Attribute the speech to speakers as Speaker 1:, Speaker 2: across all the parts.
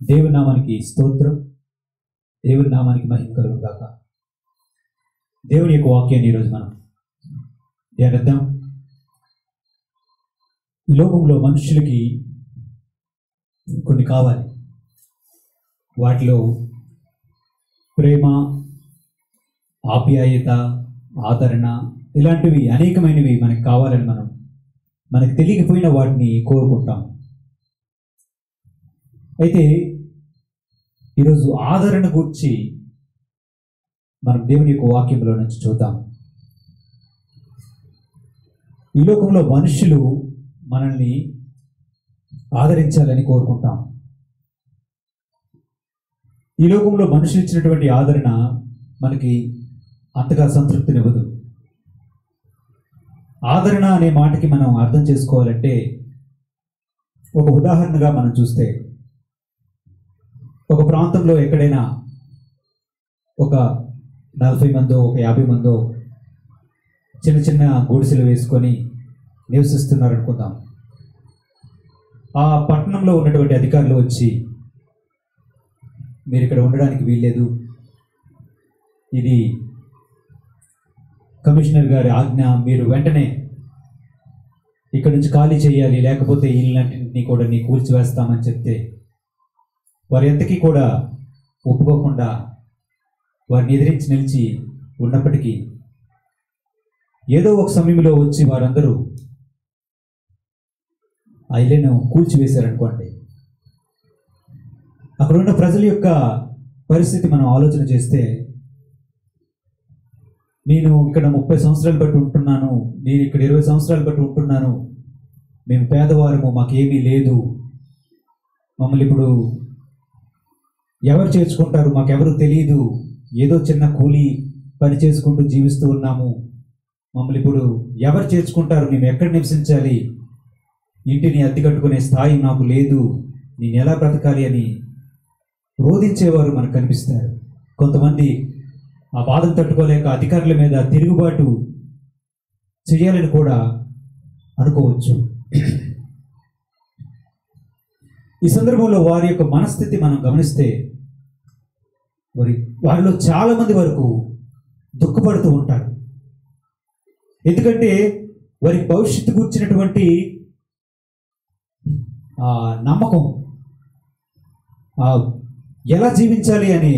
Speaker 1: దేవుని నామానికి స్తోత్రం. దేవుని నామానికి మహిమ కలుగును గాక. దేవుని యొక్క వాక్యాన్ని ఈరోజు మనం ధ్యానిద్దాం. ఈ లోకంలో మనుషులకి కొన్ని కావాలి. వాటిలో ప్రేమ, ఆప్యాయత, ఆదరణ ఇలాంటివి అనేకమైనవి మనకు కావాలని మనకు తెలియకపోయిన వాటిని కోరుకుంటాం. అయితే ఈరోజు ఆదరణ గురించి మనం దేవుని యొక్క వాక్యంలో నుంచి చూద్దాం. ఈ లోకంలో మనుషులు మనల్ని ఆదరించాలని కోరుకుంటాం. ఈ లోకంలో మనుషులు ఇచ్చినటువంటి ఆదరణ మనకి అంతగా సంతృప్తినివ్వదు. ఆదరణ అనే మాటకి మనం అర్థం చేసుకోవాలంటే ఒక ఉదాహరణగా మనం చూస్తే, ఒక ప్రాంతంలో ఎక్కడైనా ఒక 40 మందో ఒక 50 మందో చిన్న చిన్న గుడిసెలు వేసుకొని నివసిస్తున్నారు అనుకుందాం. ఆ పట్టణంలో ఉన్నటువంటి అధికారులు వచ్చి, మీరు ఇక్కడ ఉండడానికి వీల్లేదు, ఇది కమిషనర్ గారి ఆజ్ఞ, మీరు వెంటనే ఇక్కడ నుంచి ఖాళీ చేయాలి, లేకపోతే ఇళ్ళన్నింటినీ కూడా నీ కూల్చివేస్తామని చెప్తే వారు ఎంతకీ కూడా ఒప్పుకోకుండా వారిని ఎదిరించి నిలిచి ఉన్నప్పటికీ ఏదో ఒక సమయంలో వచ్చి వారందరూ ఆ ఇల్లును కూల్చివేశారనుకోండి. అక్కడ ఉన్న ప్రజల యొక్క పరిస్థితి మనం ఆలోచన చేస్తే, నేను ఇక్కడ 30 సంవత్సరాలు బట్టి ఉంటున్నాను, నేను ఇక్కడ 20 సంవత్సరాలు బట్టి ఉంటున్నాను, మేము పేదవారము, మాకేమీ లేదు, మమ్మల్ని ఇప్పుడు ఎవరు చేర్చుకుంటారు, మాకెవరు తెలియదు, ఏదో చిన్న కూలీ పని చేసుకుంటూ జీవిస్తూ ఉన్నాము, మమ్మల్ని ఇప్పుడు ఎవరు చేర్చుకుంటారు, మేము ఎక్కడ నివసించాలి, ఇంటిని అద్దె కట్టుకునే స్థాయి నాకు లేదు, నేను ఎలా బ్రతకాలి అని రోధించేవారు మనకు కనిపిస్తారు. కొంతమంది ఆ బాధను తట్టుకోలేక అధికారుల మీద తిరుగుబాటు చేయాలని కూడా అనుకోవచ్చు. ఈ సందర్భంలో వారి యొక్క మనస్థితి మనం గమనిస్తే, వారిలో చాలా మంది వరకు దుఃఖపడుతూ ఉంటారు. ఎందుకంటే వారి భవిష్యత్తు గురించినటువంటి నమ్మకం, ఎలా జీవించాలి అనే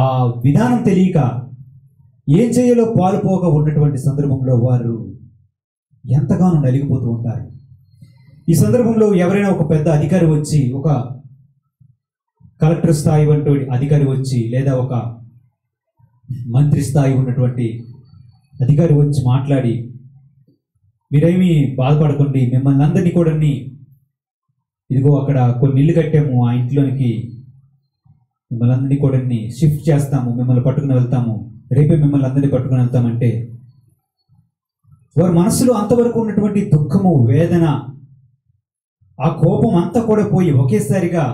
Speaker 1: ఆ విధానం తెలియక ఏం చేయాలో పాలుపోక ఉన్నటువంటి సందర్భంలో వారు ఎంతగానో నలిగిపోతూ ఉంటారు. ఈ సందర్భంలో ఎవరైనా ఒక పెద్ద అధికారి వచ్చి, ఒక కలెక్టర్ స్థాయి వంటి అధికారి వచ్చి, లేదా ఒక మంత్రి స్థాయి ఉన్నటువంటి అధికారి వచ్చి మాట్లాడి, మీరేమీ బాధపడకండి, మిమ్మల్ని అందరినీ కూడా ఇదిగో అక్కడ కొన్ని ఇల్లు కట్టాము, ఆ ఇంట్లోనికి మిమ్మల్ని అందరినీ కూడా షిఫ్ట్ చేస్తాము, మిమ్మల్ని పట్టుకుని వెళ్తాము, రేపే మిమ్మల్ని అందరినీ పట్టుకుని వెళ్తామంటే వారి మనసులో అంతవరకు ఉన్నటువంటి దుఃఖము, వేదన, ఆ కోపం అంతా కూడా పోయి ఒకేసారిగా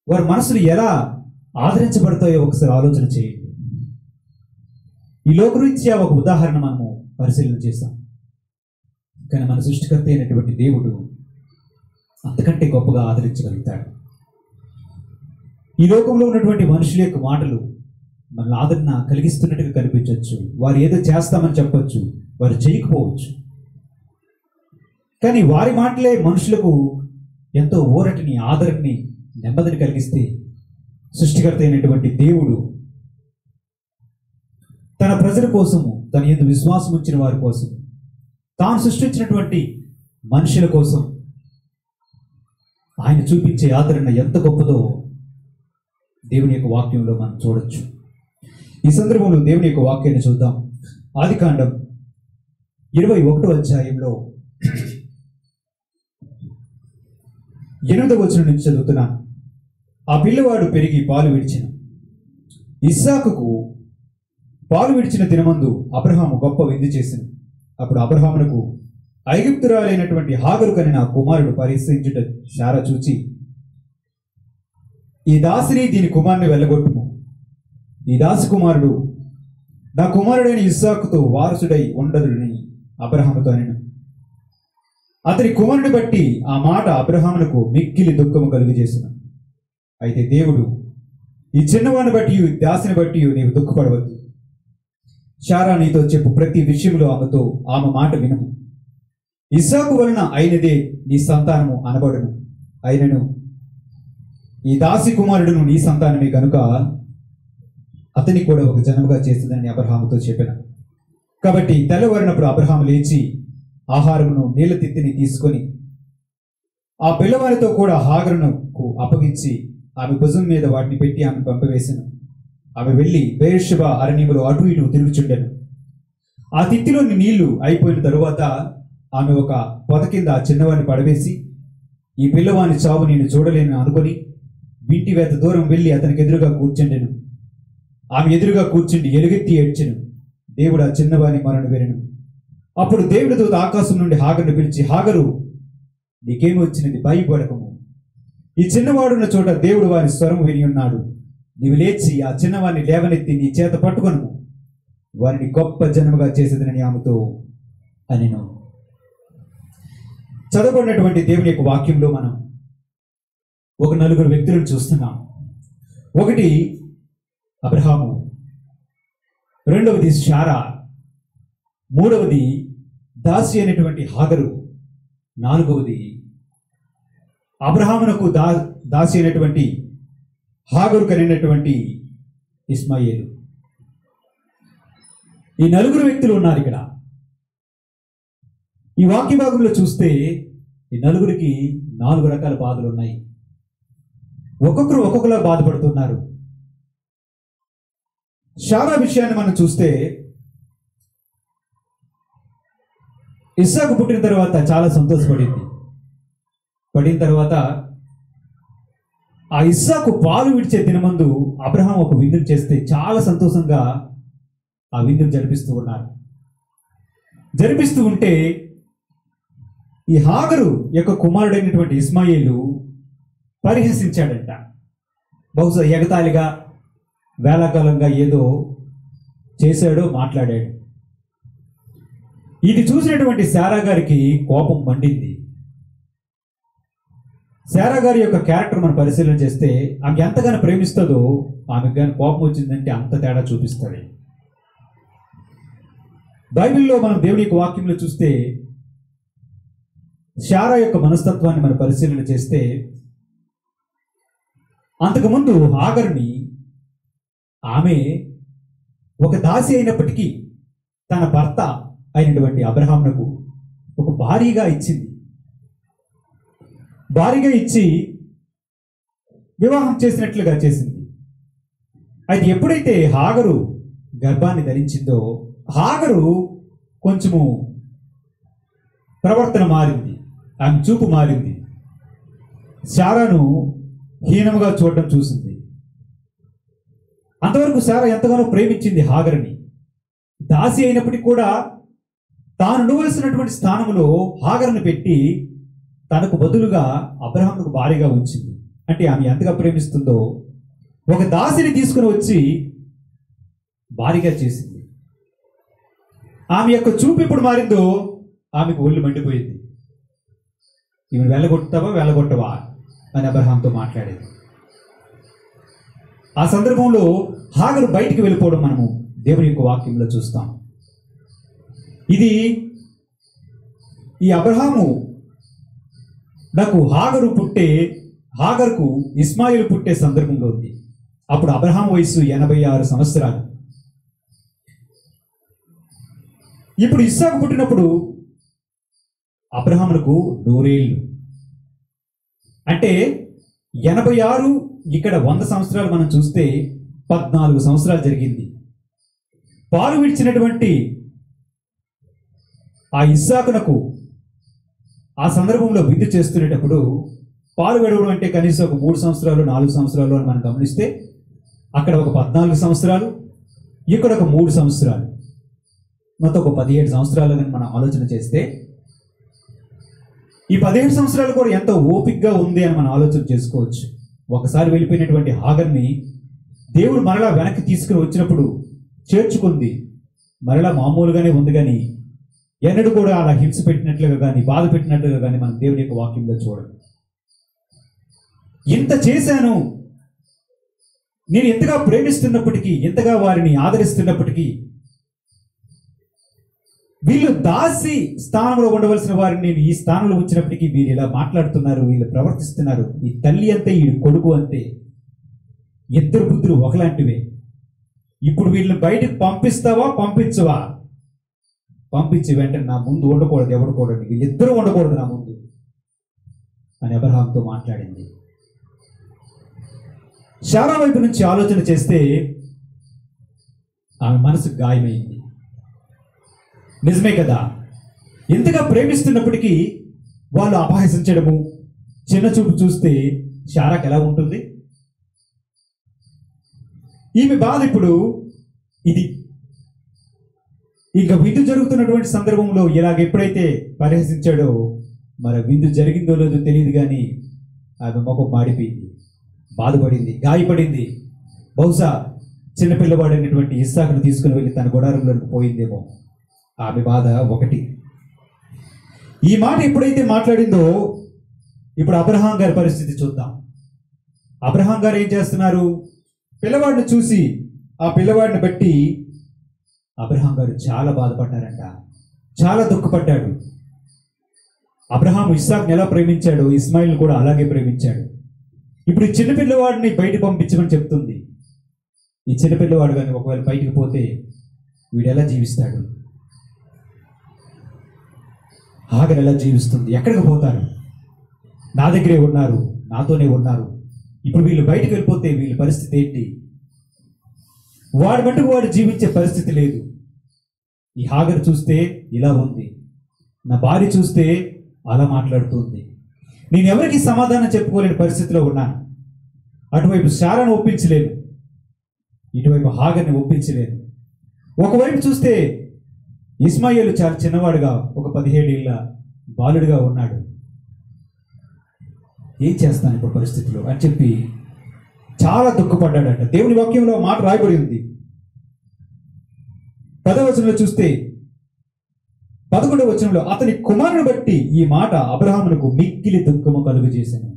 Speaker 1: వారి మనసులు ఎలా ఆదరించబడతాయో ఒకసారి ఆలోచన చేయండి. ఈ లోకరీత్యా ఒక ఉదాహరణ మనము పరిశీలన చేస్తాం. కానీ మన సృష్టికర్త అయినటువంటి దేవుడు అంతకంటే గొప్పగా ఆదరించగలుగుతాడు. ఈ లోకంలో ఉన్నటువంటి మనుషుల యొక్క మాటలు మనల్ని ఆదరణ కలిగిస్తున్నట్టుగా కనిపించవచ్చు. వారు ఏదో చేస్తామని చెప్పచ్చు, వారు చేయకపోవచ్చు. కానీ వారి మాటలే మనుషులకు ఎంతో ఊరటిని, ఆదరణని, నెమ్మదిని కలిగిస్తే, సృష్టికర్త అయినటువంటి దేవుడు తన ప్రజల కోసము, తన యందు విశ్వాసం ఉంచిన వారి కోసం, తాను సృష్టించినటువంటి మనుషుల కోసం ఆయన చూపించే ఆదరణ ఎంత గొప్పదో దేవుని యొక్క వాక్యంలో మనం చూడొచ్చు. ఈ సందర్భంలో దేవుని యొక్క వాక్యాన్ని చూద్దాం. ఆదికాండం 21వ అధ్యాయంలో 8వ వచనం నుంచి చదువుతున్నాను. ఆ పిల్లవాడు పెరిగి పాలు విడిచెను. ఇస్సాకుకు పాలు విడిచిన దినమందు అబ్రహాము గొప్ప విందు చేసెను. అప్పుడు అబ్రహామునకు ఐగుప్తురాలైనటువంటి హాగరు కనిన కుమారుడు పరిశీలించుట శారా చూచి, ఈ దాసిని దీని కుమారుని వెళ్ళగొట్టుము. ఈ దాసి కుమారుడు నా కుమారుడైన ఇస్సాకుతో వారసుడై ఉండదుని అబ్రహాముతో అనెను. అతని కుమారుని బట్టి ఆ మాట అబ్రహామునకు మిక్కిలి దుఃఖము కలుగజేసెను. అయితే దేవుడు, ఈ చిన్నవాడిని బట్టి ఈ దాసిని బట్టి నీవు దుఃఖపడవద్దు. శారా నీతో చెప్పు ప్రతి విషయంలో ఆమె మాట వినుము. ఇస్సాకు వలన అయినదే నీ సంతానము అనబడును. అయినను ఈ దాసి కుమారుడును నీ సంతానమే కనుక అతని కూడా ఒక జనముగా చేస్తుందని అబ్రహాముతో చెప్పిన. కాబట్టి తెల్లవారినప్పుడు అబ్రహాము లేచి ఆహారమును నీళ్ల తిత్తిని తీసుకొని ఆ పిల్లవారితో కూడా హాగరునకు అప్పగించి ఆమె భుజం మీద వాటిని పెట్టి ఆమె పంపివేశాను. ఆమె వెళ్ళి బెయేర్షెబా అరణ్యములో అటు ఇటు తిరుగుచుండెను. ఆ తిత్తిలోని నీళ్లు అయిపోయిన తరువాత ఆమె ఒక పొద కింద ఆ చిన్నవాడిని పడవేసి, ఈ పిల్లవాని చావు నేను చూడలేను అనుకొని ఇంటి వేత దూరం వెళ్ళి అతనికి ఎదురుగా కూర్చుండెను. ఆమె ఎదురుగా కూర్చుండి ఎలుగెత్తి ఏడ్చెను. దేవుడు ఆ చిన్నవాని మరణ వెరెను. అప్పుడు దేవుడి దూత ఆకాశం నుండి హాగరును పిలిచి, హాగరు, నీకేమి వచ్చినది? భయపడకము. ఈ చిన్నవాడున్న చోట దేవుడు వారి స్వరం విని ఉన్నాడు. నీవు లేచి ఆ చిన్నవాడిని లేవనెత్తి నీ చేత పట్టుకొను, వారిని గొప్ప జన్మగా చేసేదని ఆమెతో అనెను. చదవబడినటువంటి దేవుని యొక్క వాక్యంలో మనం ఒక నలుగురు వ్యక్తులను చూస్తున్నాం. ఒకటి అబ్రహాము, రెండవది శారా, మూడవది దాసి అయినటువంటి హాగరు, నాలుగవది అబ్రహామునకు దాసి అయినటువంటి హాగరు కలిగినటువంటి ఇస్మాయేలు. ఈ నలుగురు వ్యక్తులు ఉన్నారు ఇక్కడ. ఈ వాక్య భాగంలో చూస్తే ఈ నలుగురికి 4 రకాల బాధలు ఉన్నాయి. ఒక్కొక్కరు ఒక్కొక్కలా బాధపడుతున్నారు. శారా విషయాన్ని మనం చూస్తే ఇస్సాకు పుట్టిన తర్వాత చాలా సంతోషపడింది. పడిన తర్వాత ఆ ఇస్సాకు పాలు విడిచే దినమందు అబ్రహాం ఒక విందును చేస్తే చాలా సంతోషంగా ఆ విందును జరిపిస్తూ ఉన్నారు. జరిపిస్తూ ఉంటే ఈ హాగరు యొక్క కుమారుడైనటువంటి ఇస్మాయేలు పరిహసించాడంట. బహుశా ఎగతాళిగా వేళాకాలంగా ఏదో చేశాడో మాట్లాడాడు. ఇది చూసినటువంటి శారా గారికి కోపం మండింది. శారా గారి యొక్క క్యారెక్టర్ మనం పరిశీలన చేస్తే ఆమె ఎంతగానో ప్రేమిస్తుందో ఆమెకు కానీ కోపం వచ్చిందంటే అంత తేడా చూపిస్తుంది. బైబిల్లో మనం దేవుని యొక్క వాక్యంలో చూస్తే శారా యొక్క మనస్తత్వాన్ని మనం పరిశీలన చేస్తే అంతకుముందు హాగరుని ఆమె ఒక దాసి అయినప్పటికీ తన భర్త అయినటువంటి అబ్రహామునకు ఒక భార్యగా ఇచ్చింది. భార్యగా ఇచ్చి వివాహం చేసినట్లుగా చేసింది. అయితే ఎప్పుడైతే హాగరు గర్భాన్ని ధరించిందో హాగరు కొంచెము ప్రవర్తన మారింది, ఆమె చూపు మారింది. శారాను హీనముగా చూడటం చూసింది. అంతవరకు శారా ఎంతగానో ప్రేమించింది హాగరుని. దాసి అయినప్పటికీ కూడా తాను ఉండవలసినటువంటి స్థానంలో హాగరుని పెట్టి తనకు బదులుగా అబ్రహాముకు భార్యగా ఉంచింది. అంటే ఆమె ఎంతగా ప్రేమిస్తుందో ఒక దాసిని తీసుకుని వచ్చి భార్యగా చేసింది. ఆమె యొక్క చూపు ఎప్పుడు మారిందో ఆమెకు ఒళ్ళు మండిపోయింది. ఈమె వెళ్ళగొట్టవా అని అబ్రహాంతో మాట్లాడేది. ఆ సందర్భంలో హాగరు బయటికి వెళ్ళిపోవడం మనము దేవుని యొక్క వాక్యంలో చూస్తాం. ఇది ఈ అబ్రహాము నాకు హాగరుకు ఇస్మాయిలు పుట్టే సందర్భంలో ఉంది. అప్పుడు అబ్రహాం వయసు 86 సంవత్సరాలు. ఇప్పుడు ఇస్సాకు పుట్టినప్పుడు అబ్రహామునకు 100 ఏళ్ళు. అంటే 86 ఇక్కడ 100 సంవత్సరాలు మనం చూస్తే 14 సంవత్సరాలు జరిగింది. పాలు విడిచినటువంటి ఆ ఇస్సాకునకు ఆ సందర్భంలో విందు చేస్తునేటప్పుడు పాలు విడవడం అంటే కనీసం ఒక 3 సంవత్సరాలు 4 సంవత్సరాలు అని మనం గమనిస్తే అక్కడ ఒక 14 సంవత్సరాలు, ఇక్కడ ఒక 3 సంవత్సరాలు, మొత్తం ఒక 17 సంవత్సరాలు అని మనం ఆలోచన చేస్తే ఈ 17 సంవత్సరాలు కూడా ఎంత ఓపికగా ఉంది అని మనం ఆలోచన చేసుకోవచ్చు. ఒకసారి వెళ్ళిపోయినటువంటి హాగర్ని దేవుడు మరలా వెనక్కి తీసుకుని వచ్చినప్పుడు చేర్చుకుంది. మరలా మామూలుగానే ఉంది, కానీ ఎన్నడూ కూడా అలా హింస పెట్టినట్లుగా కానీ బాధ పెట్టినట్లుగా కానీ మనం దేవుని యొక్క వాక్యంలో చూడండి. ఇంత చేశాను నేను ఎంతగా ప్రేమిస్తున్నప్పటికీ, ఎంతగా వారిని ఆదరిస్తున్నప్పటికీ, వీళ్ళు దాసి స్థానంలో ఉండవలసిన వారిని నేను ఈ స్థానంలో ఉంచినప్పటికీ వీరు ఇలా మాట్లాడుతున్నారు, వీళ్ళు ప్రవర్తిస్తున్నారు. ఈ తల్లి అంతే, ఈ కొడుకు అంతే, ఇద్దరు బుద్ధులు ఒకలాంటివే. ఇప్పుడు వీళ్ళని బయటకు పంపిస్తావా పంపించవా? పంపించి వెంటనే నా ముందు ఉండకూడదు, ఎవడు కూడా, వీళ్ళిద్దరూ ఉండకూడదు నా ముందు అని అబ్రహాంతో మాట్లాడింది. శారా వైపు నుంచి ఆలోచన చేస్తే ఆమె మనసు గాయమైంది. నిజమే కదా, ఎంతగా ప్రేమిస్తున్నప్పటికీ వాళ్ళు అపహసించడము, చిన్న చూపు చూస్తే శారాకు ఎలా ఉంటుంది? ఈమె బాధ ఇప్పుడు ఇది. ఇంకా విందు జరుగుతున్నటువంటి సందర్భంలో ఇలాగ ఎప్పుడైతే పరిహసించాడో, మరి విందు జరిగిందో లేదో తెలియదు, కానీ ఆమె ముఖం మాడిపోయింది, బాధపడింది, గాయపడింది. బహుశా చిన్నపిల్లవాడైనటువంటి ఇస్సాకును తీసుకుని వెళ్ళి తన గుడారంలోకి పోయిందేమో. ఆమె బాధ ఒకటి. ఈ మాట ఎప్పుడైతే మాట్లాడిందో, ఇప్పుడు అబ్రహాం గారి పరిస్థితి చూద్దాం. అబ్రహాం గారు ఏం చేస్తున్నారు? పిల్లవాడిని చూసి, ఆ పిల్లవాడిని బట్టి అబ్రహాం గారు చాలా బాధపడ్డారంట, చాలా దుఃఖపడ్డాడు. అబ్రహాం ఇస్సాకుని ఎలా ప్రేమించాడో ఇస్మాయిల్ని కూడా అలాగే ప్రేమించాడు. ఇప్పుడు ఈ చిన్నపిల్లవాడిని బయట పంపించమని చెప్తుంది. ఈ చిన్నపిల్లవాడు కానీ ఒకవేళ బయటికి పోతే వీడు ఎలా జీవిస్తాడు? హాగర్ ఎలా జీవిస్తుంది? ఎక్కడికి పోతారు? నా దగ్గరే ఉన్నారు, నాతోనే ఉన్నారు. ఇప్పుడు వీళ్ళు బయటికి వెళ్ళిపోతే వీళ్ళ పరిస్థితి ఏంటి? వాడి మటుకు వాడు జీవించే పరిస్థితి లేదు. ఈ హాగర్ చూస్తే ఇలా ఉంది, నా భార్య చూస్తే అలా మాట్లాడుతుంది. నేను ఎవరికి సమాధానం చెప్పుకోలేని పరిస్థితిలో ఉన్నాను. అటువైపు శారాను ఒప్పించలేను, ఇటువైపు హాగర్ని ఒప్పించలేను. ఒకవైపు చూస్తే ఇస్మాయిల్ చాలా చిన్నవాడుగా, ఒక 17 ఏళ్ళ బాలుడిగా ఉన్నాడు. ఏం చేస్తాను ఇప్పుడు పరిస్థితిలో అని చెప్పి చాలా దుఃఖపడ్డాడట. దేవుని వాక్యంలో మాట రాయబడి ఉంది. 10వ వచనంలో చూస్తే, 11వ వచనంలో, అతని కుమారుని బట్టి ఈ మాట అబ్రహామునకు మిక్కిలి దుఃఖము కలుగు చేశాను.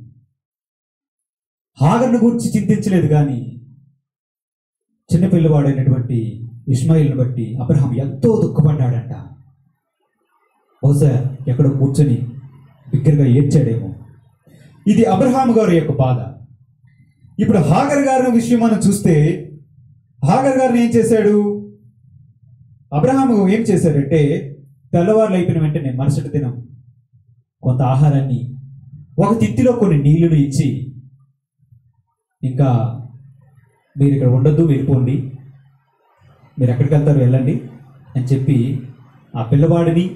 Speaker 1: హాగర్ను గురించి చింతించలేదు, కానీ చిన్నపిల్లవాడైనటువంటి ఇస్మాయిల్ని బట్టి అబ్రహాం ఎంతో దుఃఖపడ్డాడంట. బహుశా ఎక్కడో కూర్చొని బిగ్గరగా ఏడ్చాడేమో. ఇది అబ్రహాం గారి యొక్క బాధ. ఇప్పుడు హాగర్ గారి విషయం మనం చూస్తే, హాగర్ గారిని ఏం చేశాడు? అబ్రహాము ఏం చేశాడంటే, తెల్లవారులు అయిపోయిన వెంటనే మరుసటి దినం కొంత ఆహారాన్ని, ఒక తిత్తిలో కొన్ని నీళ్లను ఇచ్చి, ఇంకా మీరు ఇక్కడ ఉండొద్దు, వెళ్ళిపోండి, మీరు ఎక్కడికి వెళ్తారు వెళ్ళండి అని చెప్పి ఆ పిల్లవాడిని,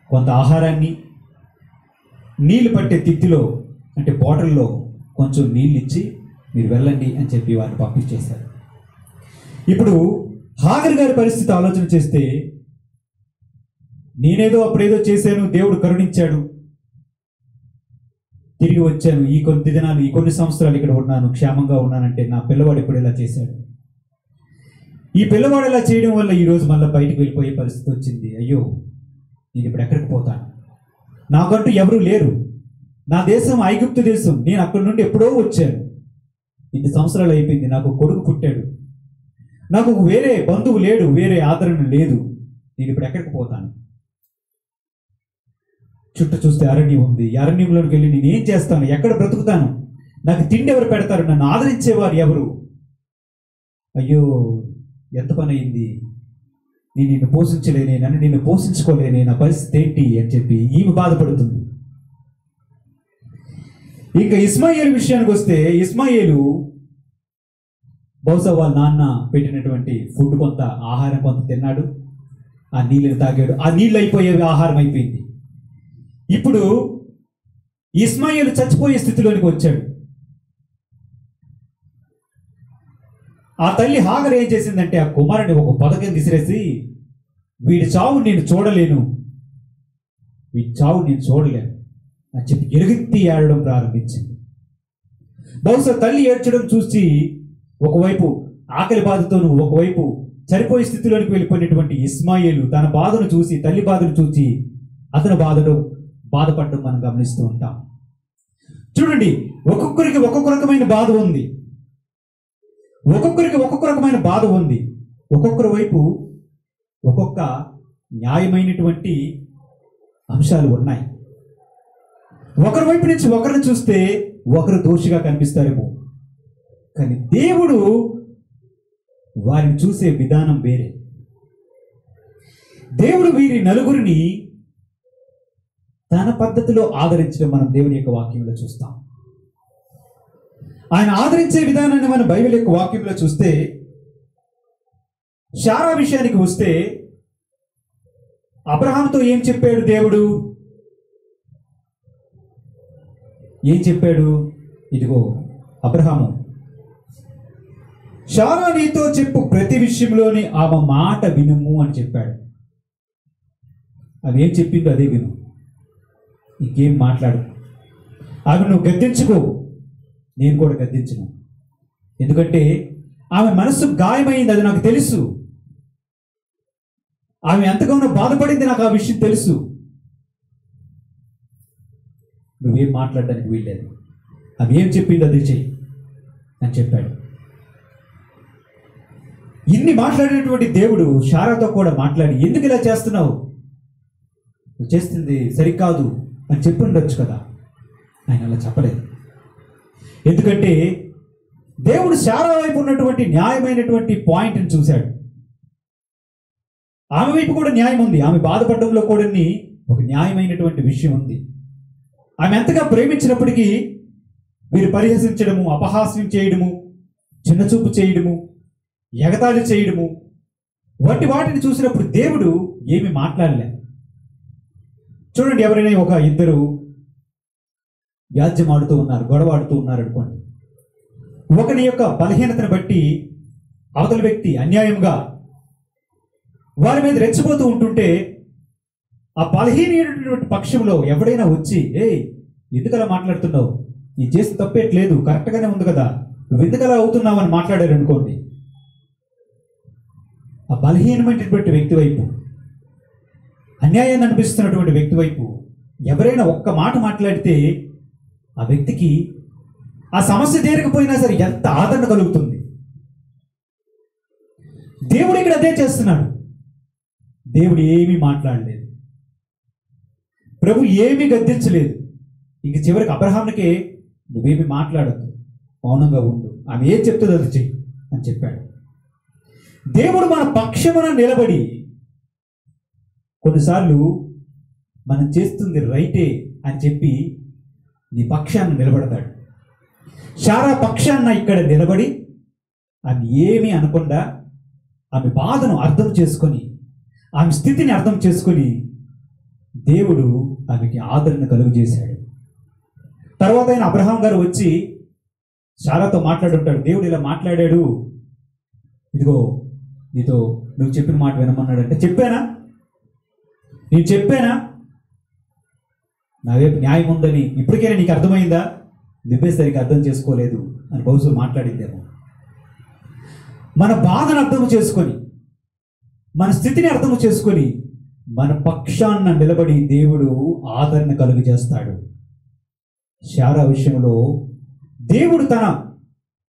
Speaker 1: కొంత ఆహారాన్ని, నీళ్లు పట్టే తిత్తిలో అంటే బాటిల్లో కొంచెం నీళ్ళు ఇచ్చి మీరు వెళ్ళండి అని చెప్పి వారిని పంపించేశారు. ఇప్పుడు హాగర్ గారి పరిస్థితి ఆలోచన చేస్తే, నేనేదో అప్పుడేదో చేశాను, దేవుడు కరుణించాడు, తిరిగి వచ్చాను, ఈ కొద్ది దినాలు, ఈ కొన్ని సంవత్సరాలు ఇక్కడ ఉన్నాను, క్షేమంగా ఉన్నానంటే నా పిల్లవాడు ఇప్పుడు ఇలా చేశాడు. ఈ పిల్లవాడు ఇలా చేయడం వల్ల ఈరోజు మళ్ళీ బయటకు వెళ్ళిపోయే పరిస్థితి వచ్చింది. అయ్యో, నేను ఇప్పుడు ఎక్కడికి పోతాను? నాకంటూ ఎవరూ లేరు. నా దేశం ఐగుప్తు దేశం, నేను అక్కడి నుండి ఎప్పుడో వచ్చాను, ఇన్ని సంవత్సరాలు అయిపోయింది, నాకు కొడుకు పుట్టాడు, నాకు వేరే బంధువు లేడు, వేరే ఆదరణ లేదు, నేను ఇప్పుడు ఎక్కడికి పోతాను? చుట్టూ చూస్తే అరణ్యం ఉంది, ఈ అరణ్యంలోకి వెళ్ళి నేను ఏం చేస్తాను? ఎక్కడ బ్రతుకుతాను? నాకు తిండి ఎవరు పెడతారు? నన్ను ఆదరించేవారు ఎవరు? అయ్యో, ఎంత పని అయింది, నేను నిన్ను పోషించలేనే, నన్ను నిన్ను పోషించుకోలేనే, నా పరిస్థితి ఏంటి అని చెప్పి ఈమె బాధపడుతుంది. ఇంకా ఇస్మాయిల్ విషయానికి వస్తే, ఇస్మాయిలు బహుశా వాళ్ళ నాన్న పెట్టినటువంటి ఫుడ్ కొంత, ఆహారం కొంత తిన్నాడు, ఆ నీళ్ళని తాగాడు, ఆ నీళ్ళు అయిపోయేవి, ఆహారం అయిపోయింది. ఇప్పుడు ఇస్మాయిల్ చచ్చిపోయే స్థితిలోనికి వచ్చాడు. ఆ తల్లి హాగర్ ఏం చేసిందంటే, ఆ కుమారుని ఒక పథకం విసిరేసి, వీడి చావు నేను చూడలేను, వీడి చావు నేను చూడలేను అని చెప్పి ఎలుగెత్తి ఏడడం ప్రారంభించింది. బహుశా తల్లి ఏడ్చడం చూసి, ఒకవైపు ఆకలి బాధతోనూ, ఒకవైపు చనిపోయే స్థితిలోనికి వెళ్ళిపోయినటువంటి ఇస్మాయిలు తన బాధను చూసి, తల్లి బాధను చూసి అతను బాధపడడం మనం గమనిస్తూ ఉంటాం. చూడండి, ఒక్కొక్కరికి ఒక్కొక్క రకమైన బాధ ఉంది. ఒక్కొక్కరికి ఒక్కొక్క రకమైన బాధ ఉంది. ఒక్కొక్కరి వైపు ఒక్కొక్క న్యాయమైనటువంటి అంశాలు ఉన్నాయి. ఒకరి వైపు నుంచి ఒకరిని చూస్తే ఒకరు దోషిగా కనిపిస్తారేమో, కానీ దేవుడు వారిని చూసే విధానం వేరే. దేవుడు వీరి నలుగురిని తన పద్ధతిలో ఆదరించడం మనం దేవుని యొక్క వాక్యంలో చూస్తాం. ఆయన ఆదరించే విధానాన్ని మనం బైబిల్ యొక్క వాక్యంలో చూస్తే, శారా విషయానికి వస్తే అబ్రహాంతో ఏం చెప్పాడు దేవుడు? ఏం చెప్పాడు? ఇదిగో అబ్రహాము, శారా నీతో చెప్పు ప్రతి విషయంలోని ఆమె మాట వినుము అని చెప్పాడు. అదేం చెప్పిందో అదే విను, ఇంకేం మాట్లాడు. ఆమె నువ్వు గద్దించుకో, నేను కూడా గద్దించను. ఎందుకంటే ఆమె మనస్సు గాయమైంది, అది నాకు తెలుసు. ఆమె ఎంతగానో బాధపడింది, నాకు ఆ విషయం తెలుసు. నువ్వేం మాట్లాడడానికి వీల్లేదు, ఆమె ఏం చెప్పింది అది చెయ్యి అని చెప్పాడు. ఇన్ని మాట్లాడినటువంటి దేవుడు శారాతో కూడా మాట్లాడి, ఎందుకు ఇలా చేస్తున్నావు, నువ్వు చేస్తుంది సరికాదు అని చెప్పి ఉండొచ్చు కదా. ఆయన అలా చెప్పలేదు. ఎందుకంటే దేవుడు శారా వైపు ఉన్నటువంటి న్యాయమైనటువంటి పాయింట్ని చూశాడు. ఆమె వైపు కూడా న్యాయం ఉంది, ఆమె బాధపడడంలో కూడా ఒక న్యాయమైనటువంటి విషయం ఉంది. ఆమె ఎంతగా ప్రేమించినప్పటికీ వీరు పరిహసించడము, అపహాస్యం చేయడము, చిన్నచూపు చేయడము, ఎగతాళి చేయడము వంటి వాటిని చూసినప్పుడు దేవుడు ఏమి మాట్లాడలే. చూడండి, ఎవరైనా ఒక ఇద్దరు వ్యాజ్యం ఆడుతూ ఉన్నారు, గొడవ ఆడుతూ ఉన్నారు అనుకోండి. ఒకని యొక్క బలహీనతను బట్టి అవతల వ్యక్తి అన్యాయంగా వారి మీద రెచ్చిపోతూ ఉంటుంటే, ఆ బలహీనమైనటువంటి పక్షంలో ఎవడైనా వచ్చి, ఎందుకు అలా మాట్లాడుతున్నావు, ఈ చేసి తప్పేట్లేదు, కరెక్ట్గానే ఉంది కదా, నువ్వు ఎందుకు అలా అవుతున్నావు అని మాట్లాడారు అనుకోండి. ఆ బలహీనమైనటువంటి వ్యక్తి వైపు, అన్యాయాన్ని అనిపిస్తున్నటువంటి వ్యక్తి వైపు ఎవరైనా ఒక్క మాట మాట్లాడితే ఆ వ్యక్తికి ఆ సమస్య తీరకపోయినా సరే ఎంత ఆదరణ కలుగుతుంది. దేవుడు ఇక్కడ అదే చేస్తున్నాడు. దేవుడు ఏమీ మాట్లాడలేదు, ప్రభు ఏమీ గద్దించలేదు. ఇంక చివరికి అబ్రహామునికే నువ్వేమి మాట్లాడద్దు, మౌనంగా ఉండు, ఆమె ఏం చెప్తుందో అది చెయ్యి అని చెప్పాడు. దేవుడు మన పక్షమున నిలబడి, కొన్నిసార్లు మనం చేస్తుంది రైటే అని చెప్పి నీ పక్షాన్ని నిలబడతాడు. శారా పక్షాన్న ఇక్కడ నిలబడి ఆమె ఏమీ అనకుండా ఆమె బాధను అర్థం చేసుకొని, ఆమె స్థితిని అర్థం చేసుకొని దేవుడు ఆమెకి ఆదరణ కలుగజేశాడు. తర్వాత ఆయన అబ్రహాం గారు వచ్చి శారాతో మాట్లాడుంటాడు. దేవుడు ఇలా మాట్లాడాడు, ఇదిగో నీతో నువ్వు చెప్పిన మాట వినమన్నాడు అంటే, చెప్పానా, నేను చెప్పానా, నా వైపు న్యాయం ఉందని ఇప్పటికైనా నీకు అర్థమైందా, నువ్వే సరిగ్గా అర్థం చేసుకోలేదు అని బహుశా మాట్లాడిందేమో. మన బాధను అర్థం చేసుకొని, మన స్థితిని అర్థం చేసుకొని మన పక్షాన్న నిలబడి దేవుడు ఆదరణ కలుగజేస్తాడు. శారా విషయంలో దేవుడు తన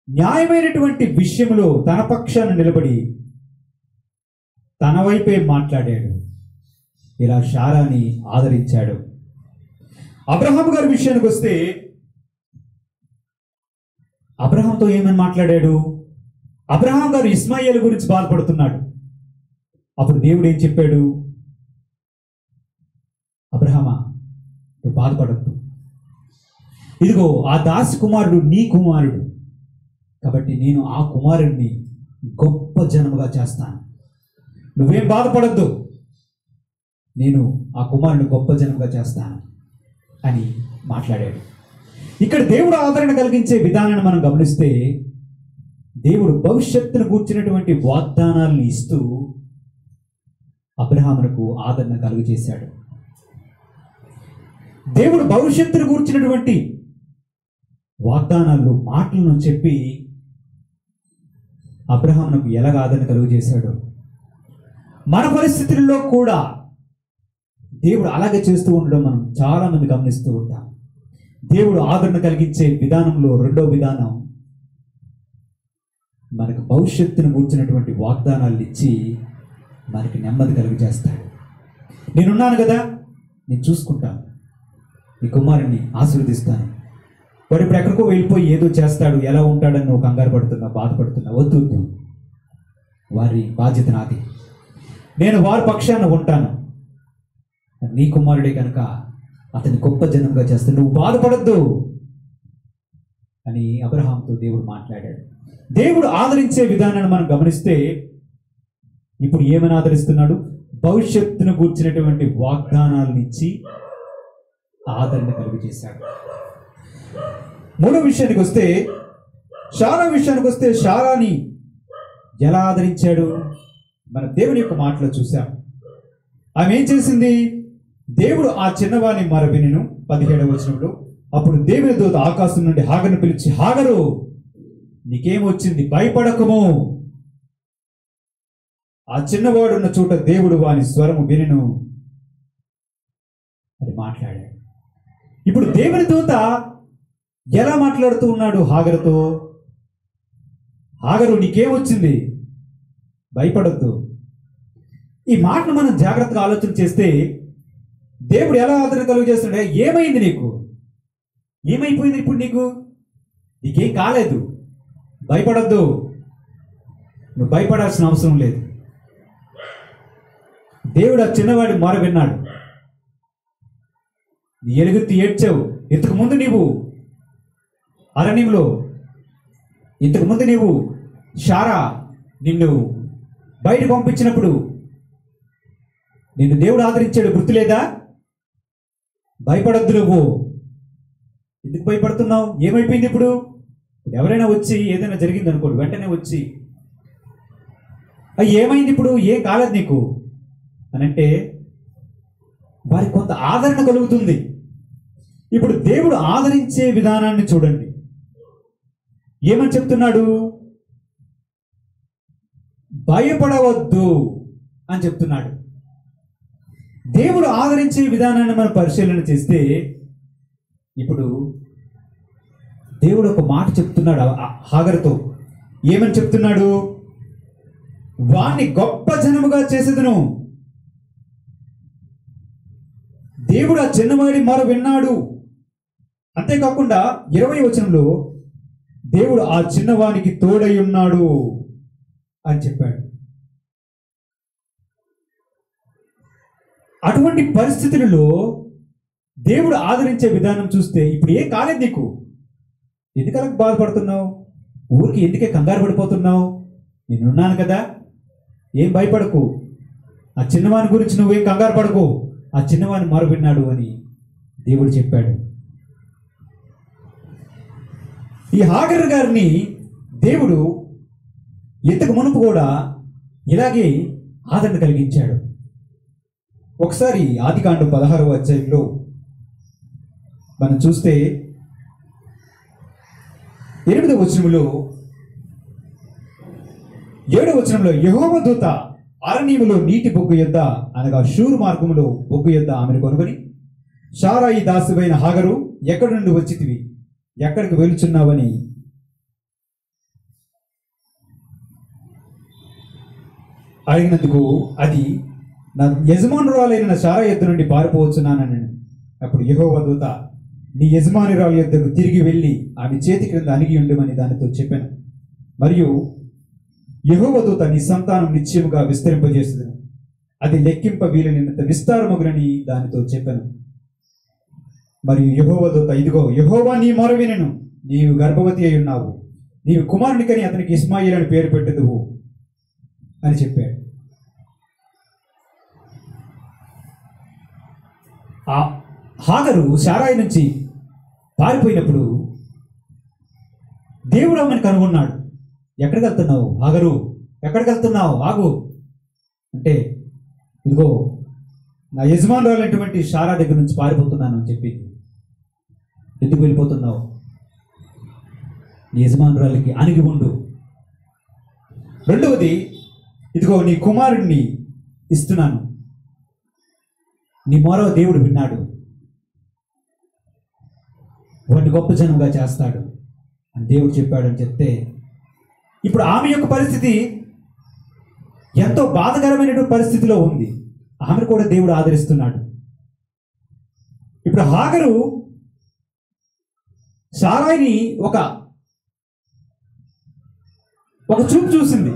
Speaker 1: న్యాయమైనటువంటి విషయంలో తన పక్షాన్ని నిలబడి తన వైపే మాట్లాడాడు. ఇలా శారాని ఆదరించాడు. అబ్రహాం గారి విషయానికి వస్తే, అబ్రహాంతో ఏమని మాట్లాడాడు? అబ్రహాం గారు ఇస్మాయిల్ గురించి బాధపడుతున్నాడు. అప్పుడు దేవుడు ఏం చెప్పాడు? అబ్రహామా, నువ్వు బాధపడద్దు, ఇదిగో ఆ దాసి కుమారుడు నీ కుమారుడు, కాబట్టి నేను ఆ కుమారుడిని గొప్ప జనముగా చేస్తాను, నువ్వేం బాధపడద్దు, నేను ఆ కుమారుడిని గొప్ప జనముగా చేస్తాను అని మాట్లాడాడు. ఇక్కడ దేవుడు ఆదరణ కలిగించే విధానాన్ని మనం గమనిస్తే, దేవుడు భవిష్యత్తును కూర్చున్నటువంటి వాగ్దానాలను ఇస్తూ అబ్రహామునకు ఆదరణ కలుగజేశాడు. దేవుడు భవిష్యత్తును కూర్చున్నటువంటి వాగ్దానాలు, మాటలను చెప్పి అబ్రహామునకు ఎలాగ ఆదరణ కలుగజేశాడు. మన పరిస్థితుల్లో కూడా దేవుడు అలాగే చేస్తూ ఉండడం మనం చాలా మంది గమనిస్తూ ఉంటాం. దేవుడు ఆదరణ కలిగించే విధానంలో రెండో విధానం, మనకు భవిష్యత్తును కూర్చున్నటువంటి వాగ్దానాలు ఇచ్చి మనకి నెమ్మది కలుగజేస్తాడు. నేనున్నాను కదా, నేను చూసుకుంటాను, నీ కుమారుణ్ణి ఆశీర్వదిస్తాను. వాడు ఇప్పుడు ఎక్కడికో వెళ్ళిపోయి ఏదో చేస్తాడు, ఎలా ఉంటాడని నువ్వు కంగారు పడుతున్నా, బాధపడుతున్నా. వద్దు, వారి బాధ్యత నాది. నేను వారి పక్షాన ఉంటాను. నీ కుమారుడే కనుక అతని గొప్ప జనంగా చేస్తాడు, నువ్వు బాధపడద్దు అని అబ్రహాంతో దేవుడు మాట్లాడాడు. దేవుడు ఆదరించే విధానాన్ని మనం గమనిస్తే ఇప్పుడు ఏమని ఆదరిస్తున్నాడు? భవిష్యత్తును కూర్చున్నటువంటి వాగ్దానాలను ఇచ్చి ఆదరణ కలుగు చేశాడు. మూడో విషయానికి వస్తే, శారా విషయానికి వస్తే, శారాని ఎలా ఆదరించాడు? మన దేవుని యొక్క మాటలో చూశాం. ఆమె ఏం చేసింది? దేవుడు ఆ చిన్నవాని మొర వినెను. 17వ వచనంలో, అప్పుడు దేవుని దూత ఆకాశం నుండి హాగరును పిలిచి, హాగరు, నీకేమొచ్చింది? భయపడకము. ఆ చిన్నవాడున్న చోట దేవుడు వాని స్వరము వినెను అని మాట్లాడాడు. ఇప్పుడు దేవుని దూత ఎలా మాట్లాడుతూ ఉన్నాడు హాగరుతో? హాగరు, నీకేమొచ్చింది? భయపడద్దు. ఈ మాటను మనం జాగ్రత్తగా ఆలోచన చేస్తే దేవుడు ఎలా ఆదరణ కలుగు చేస్తున్నాడే? ఏమైంది నీకు? ఏమైపోయింది ఇప్పుడు నీకు? నీకేం కాలేదు, భయపడద్దు. నువ్వు భయపడాల్సిన అవసరం లేదు. దేవుడు ఆ చిన్నవాడి మొర విన్నాడు. నీ ఎలుగెత్తి ఏడ్చావు. ఇంతకుముందు నీవు అరణ్యంలో, ఇంతకుముందు నీవు శారా నిన్ను బయట పంపించినప్పుడు నిన్ను దేవుడు ఆదరించాడు, గుర్తులేదా? భయపడద్దు. నువ్వు ఎందుకు భయపడుతున్నావు? ఏమైపోయింది ఇప్పుడు? ఎవరైనా వచ్చి ఏదైనా జరిగింది అనుకోడు, వెంటనే వచ్చి ఏమైంది ఇప్పుడు, ఏం కాలేదు నీకు అని అంటే వారికి కొంత ఆదరణ కలుగుతుంది. ఇప్పుడు దేవుడు ఆదరించే విధానాన్ని చూడండి. ఏమని చెప్తున్నాడు? భయపడవద్దు అని చెప్తున్నాడు. దేవుడు ఆదరించే విధానాన్ని మనం పరిశీలన చేస్తే ఇప్పుడు దేవుడు ఒక మాట చెప్తున్నాడు హాగరుతో. ఏమని చెప్తున్నాడు? వాణ్ణి గొప్ప జనముగా చేసేదను. దేవుడు ఆ చిన్నవాడి మొర విన్నాడు. అంతేకాకుండా 20వ వచనంలో దేవుడు ఆ చిన్నవానికి తోడై ఉన్నాడు అని చెప్పాడు. అటువంటి పరిస్థితులలో దేవుడు ఆదరించే విధానం చూస్తే ఇప్పుడు ఏం కాలేదు నీకు, ఎందుకలా బాధపడుతున్నావు? ఊరికి ఎందుకే కంగారు పడిపోతున్నావు? నేనున్నాను కదా, ఏం భయపడకు. ఆ చిన్నవాని గురించి నువ్వేం కంగారు పడకు, ఆ చిన్నవాని మొర విన్నాడు అని దేవుడు చెప్పాడు. ఈ హాగరు గారిని దేవుడు ఇంతకు మునుపు కూడా ఇలాగే ఆదరణ కలిగించాడు. ఒకసారి ఆదికాండం 16వ అధ్యాయంలో మనం చూస్తే 8వ వచనంలో 7వ వచనంలో, యెహోవా దూత అరణ్యములో నీటి బొగ్గు యొద్ద, అనగా షూరు మార్గములో బొగ్గు యొద్ద ఆమెను కొనుగొని, శారాయి దాసువైన హాగరు, ఎక్కడి నుండి వచ్చితివి, ఎక్కడికి వెళుచున్నావని అడిగినందుకు అది నా యజమానురాలైన శారా యొద్ద నుండి పారిపోవచ్చున్నానని. అప్పుడు యెహోవా దూత, నీ యజమానురాలు యొద్దకు తిరిగి వెళ్ళి ఆమె చేతి క్రింద అణిగి ఉండమని దానితో చెప్పాను. మరియు యెహోవా దూత, నీ సంతానం నిశ్చయముగా విస్తరింపజేస్తుంది, అది లెక్కింప వీలైనంత విస్తారమగునని దానితో చెప్పాను. మరియు యెహోవా దూత, ఇదిగో యెహోవా నీ మొర వినెను, నీవు గర్భవతి అయి ఉన్నావు, నీవు కుమారునికని అతనికి ఇస్మాయిల్ అని పేరు పెట్టుదువు అని చెప్పాడు. ఆ హాగరు శారాయి నుంచి పారిపోయినప్పుడు దేవుడు ఆమెను కనుగొన్నాడు. ఎక్కడికి వెళ్తున్నావు హాగరు, ఎక్కడికి వెళ్తున్నావు, ఆగు అంటే, ఇదిగో నా యజమానురాలైనటువంటి శారా దగ్గర నుంచి పారిపోతున్నాను అని చెప్పింది. ఎందుకు వెళ్ళిపోతున్నావు? నీ యజమానురాలకి అణిగి ఉండు. రెండవది, ఇదిగో నీ కుమారుడిని ఇస్తున్నాను, నీ మొర దేవుడు విన్నాడు, వాడిని గొప్ప జనంగా చేస్తాడు అని దేవుడు చెప్పాడని చెప్తే ఇప్పుడు ఆమె యొక్క పరిస్థితి ఎంతో బాధకరమైనటువంటి పరిస్థితిలో ఉంది. ఆమెను కూడా దేవుడు ఆదరిస్తున్నాడు. ఇప్పుడు హాగరు సారాయిని ఒక చూపు చూసింది.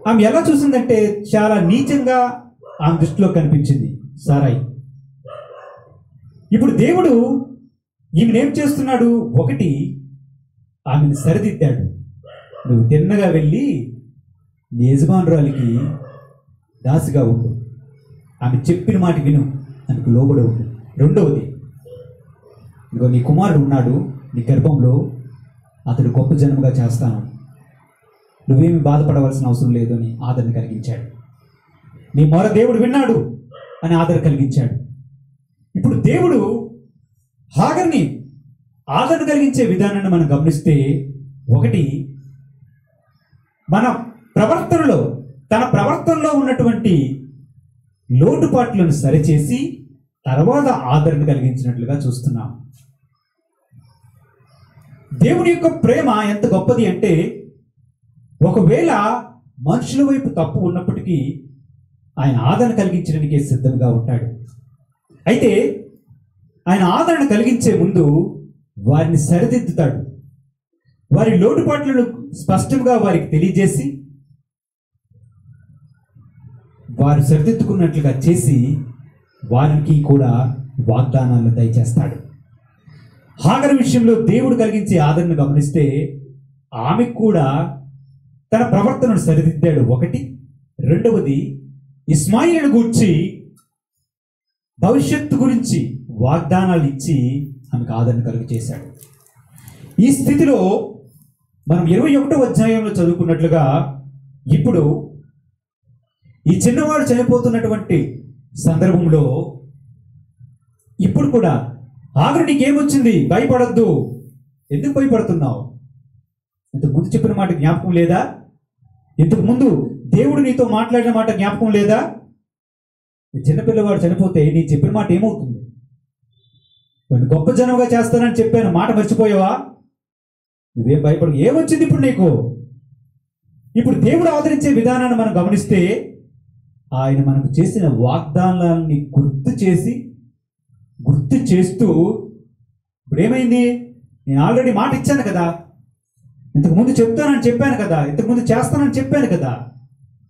Speaker 1: ఆమె ఎలా చూసిందంటే చాలా నీచంగా ఆమె దృష్టిలో కనిపించింది సారాయి. ఇప్పుడు దేవుడు ఈమెనేం చేస్తున్నాడు? ఒకటి, ఆమెను సరిదిద్దాడు. నువ్వు తిన్నగా వెళ్ళి నీ యజమానురాలికి దాసిగా ఉండు, ఆమె చెప్పిన మాట విను, ఆమెకు లోబడి ఉండు. రెండవది, ఇదిగో నీ కుమారుడు ఉన్నాడు నీ గర్భంలో, అతడు గొప్ప జనముగా చేస్తాను, నువ్వేమి బాధపడవలసిన అవసరం లేదు అని ఆదరణ కలిగించాడు. నీ మొర దేవుడు విన్నాడు అని ఆదరణ కలిగించాడు. ఇప్పుడు దేవుడు హాగర్ని ఆదరణ కలిగించే విధానాన్ని మనం గమనిస్తే, ఒకటి, మన ప్రవర్తనలో తన ప్రవర్తనలో ఉన్నటువంటి లోటుపాట్లను సరిచేసి తర్వాత ఆదరణ కలిగించినట్లుగా చూస్తున్నాం. దేవుని యొక్క ప్రేమ ఎంత గొప్పది అంటే, ఒకవేళ మనుషుల వైపు తప్పు ఉన్నప్పటికీ ఆయన ఆదరణ కలిగించడానికి సిద్ధంగా ఉంటాడు. అయితే ఆయన ఆదరణ కలిగించే ముందు వారిని సరిదిద్దుతాడు. వారి లోటుపాట్లను స్పష్టంగా వారికి తెలియజేసి వారు సరిదిద్దుకున్నట్లుగా చేసి వారికి కూడా వాగ్దానాలను దయచేస్తాడు. హాగరు విషయంలో దేవుడు కలిగించే ఆదరణ గమనిస్తే ఆమెకు కూడా తన ప్రవర్తనను సరిదిద్దాడు. ఒకటి. రెండవది, ఇస్మాయిలును గూర్చి భవిష్యత్తు గురించి వాగ్దానాలు ఇచ్చి ఆమెకు ఆదరణ కలుగు చేశాడు. ఈ స్థితిలో మనం 21వ అధ్యాయంలో చదువుకున్నట్లుగా ఇప్పుడు ఈ చిన్నవాడు చనిపోతున్నటువంటి సందర్భంలో ఇప్పుడు కూడా హాగరు నీకేమొచ్చింది, భయపడొద్దు, ఎందుకు భయపడుతున్నావు? ఇంతకు ముందు చెప్పిన మాట జ్ఞాపకం లేదా? ఇంతకు ముందు దేవుడు నీతో మాట్లాడిన మాట జ్ఞాపకం లేదా? చిన్నపిల్లవాడు చనిపోతే నీ చెప్పిన మాట ఏమవుతుంది? కొన్ని గొప్ప జనంగా చేస్తానని చెప్పాను, మాట మర్చిపోయావా? నువ్వేం భయపడు, ఏమొచ్చింది ఇప్పుడు నీకు? ఇప్పుడు దేవుడు ఆదరించే విధానాన్ని మనం గమనిస్తే ఆయన మనకు చేసిన వాగ్దానాన్ని గుర్తు చేస్తూ ఇప్పుడు ఏమైంది? నేను ఆల్రెడీ మాట ఇచ్చాను కదా, ఇంతకుముందు చెప్తానని చెప్పాను కదా, ఇంతకుముందు చేస్తానని చెప్పాను కదా,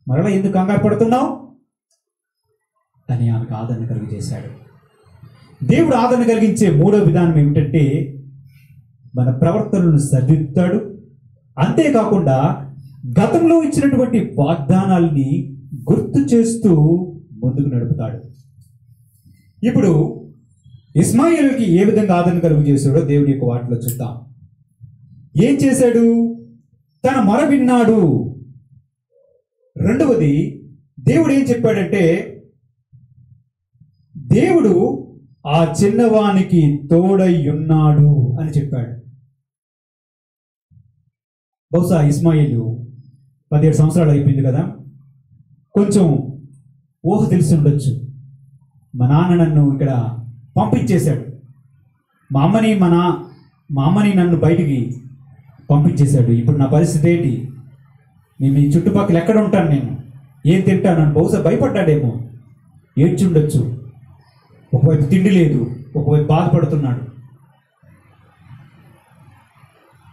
Speaker 1: మరలా ఎందుకు కంగారు పడుతున్నావు అని ఆమెకు ఆదరణ కలిగి చేశాడు. దేవుడు ఆదరణ కలిగించే మూడో విధానం ఏమిటంటే మన ప్రవర్తనను సరిదిద్దుతాడు. అంతేకాకుండా గతంలో ఇచ్చినటువంటి వాగ్దానాల్ని గుర్తు చేస్తూ ముందుకు నడుపుతాడు. ఇప్పుడు ఇస్మాయిలుకి ఏ విధంగా ఆదరణ కలుగు చేశాడో దేవుని యొక్క వాటిలో చూద్దాం. ఏం చేశాడు? తన మొర విన్నాడు. రెండవది, దేవుడు ఏం చెప్పాడంటే దేవుడు ఆ చిన్నవానికి తోడై ఉన్నాడు అని చెప్పాడు. బహుశా ఇస్మాయిలు 17 సంవత్సరాలు అయిపోయింది కదా, కొంచెం ఊహ తెలిసి ఉండొచ్చు. మా నాన్న నన్ను ఇక్కడ పంపించేశాడు, మా అమ్మని నన్ను బయటికి పంపించేశాడు, ఇప్పుడు నా పరిస్థితి ఏంటి? నేను ఈ చుట్టుపక్కల ఎక్కడ ఉంటాను, నేను ఏం తింటాను? నన్ను బహుశా భయపడ్డాడేమో, ఏడ్చి ఉండొచ్చు. ఒకవైపు తిండి లేదు, ఒకవైపు బాధపడుతున్నాడు.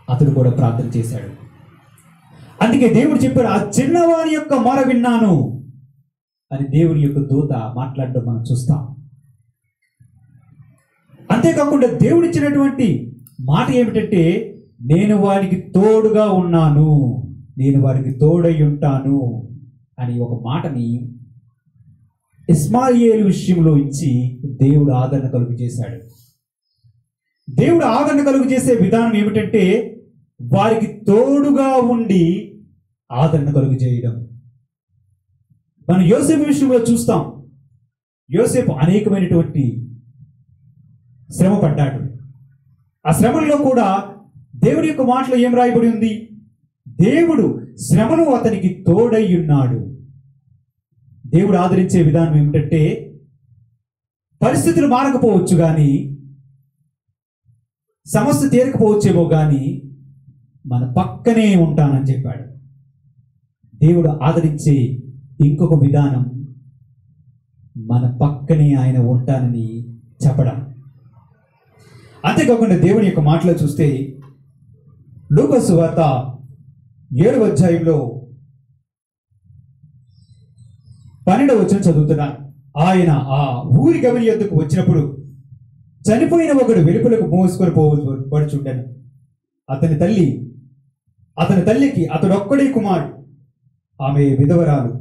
Speaker 1: అతడు కూడా ప్రార్థన చేశాడు. అందుకే దేవుడు చెప్పాడు, ఆ చిన్నవాని యొక్క మొర విన్నాను అని దేవుని యొక్క దూత మాట్లాడడం మనం చూస్తాం. అంతేకాకుండా దేవుడిచ్చినటువంటి మాట ఏమిటంటే, నేను వారికి తోడుగా ఉన్నాను, నేను వారికి తోడై ఉంటాను అని ఒక మాటని ఇస్మాయిలు విషయంలో ఇచ్చి దేవుడు ఆదరణ కలుగు చేశాడు. దేవుడు ఆదరణ కలుగు చేసే విధానం ఏమిటంటే వారికి తోడుగా ఉండి ఆదరణ కలుగు చేయడం. మనం యోసేపు విషయంలో చూస్తాం. యోసేపు అనేకమైనటువంటి శ్రమ పడ్డాడు. ఆ శ్రమల్లో కూడా దేవుడి యొక్క మాటలో ఏం రాయబడి ఉంది? దేవుడు శ్రమలో అతనికి తోడై ఉన్నాడు. దేవుడు ఆదరించే విధానం ఏమిటంటే, పరిస్థితులు మారకపోవచ్చు కానీ, సమస్య తీరకపోవచ్చేమో కానీ, మన పక్కనే ఉంటానని చెప్పాడు. దేవుడు ఆదరించే ఇంకొక విధానం మన పక్కనే ఆయన ఉంటానని చెప్పడం. అంతేకాకుండా దేవుని యొక్క మాటలో చూస్తే లూకా సువార్త 7వ అధ్యాయంలో 12వ వచనం చదువుతున్నాను. ఆయన ఆ ఊరి గమని యొద్దకు వచ్చినప్పుడు చనిపోయిన ఒకడు వెలుపలకు మోసుకొని పడుచుండెను. అతని తల్లికి అతడొక్కడే కుమారుడు, ఆమె విధవరాలు.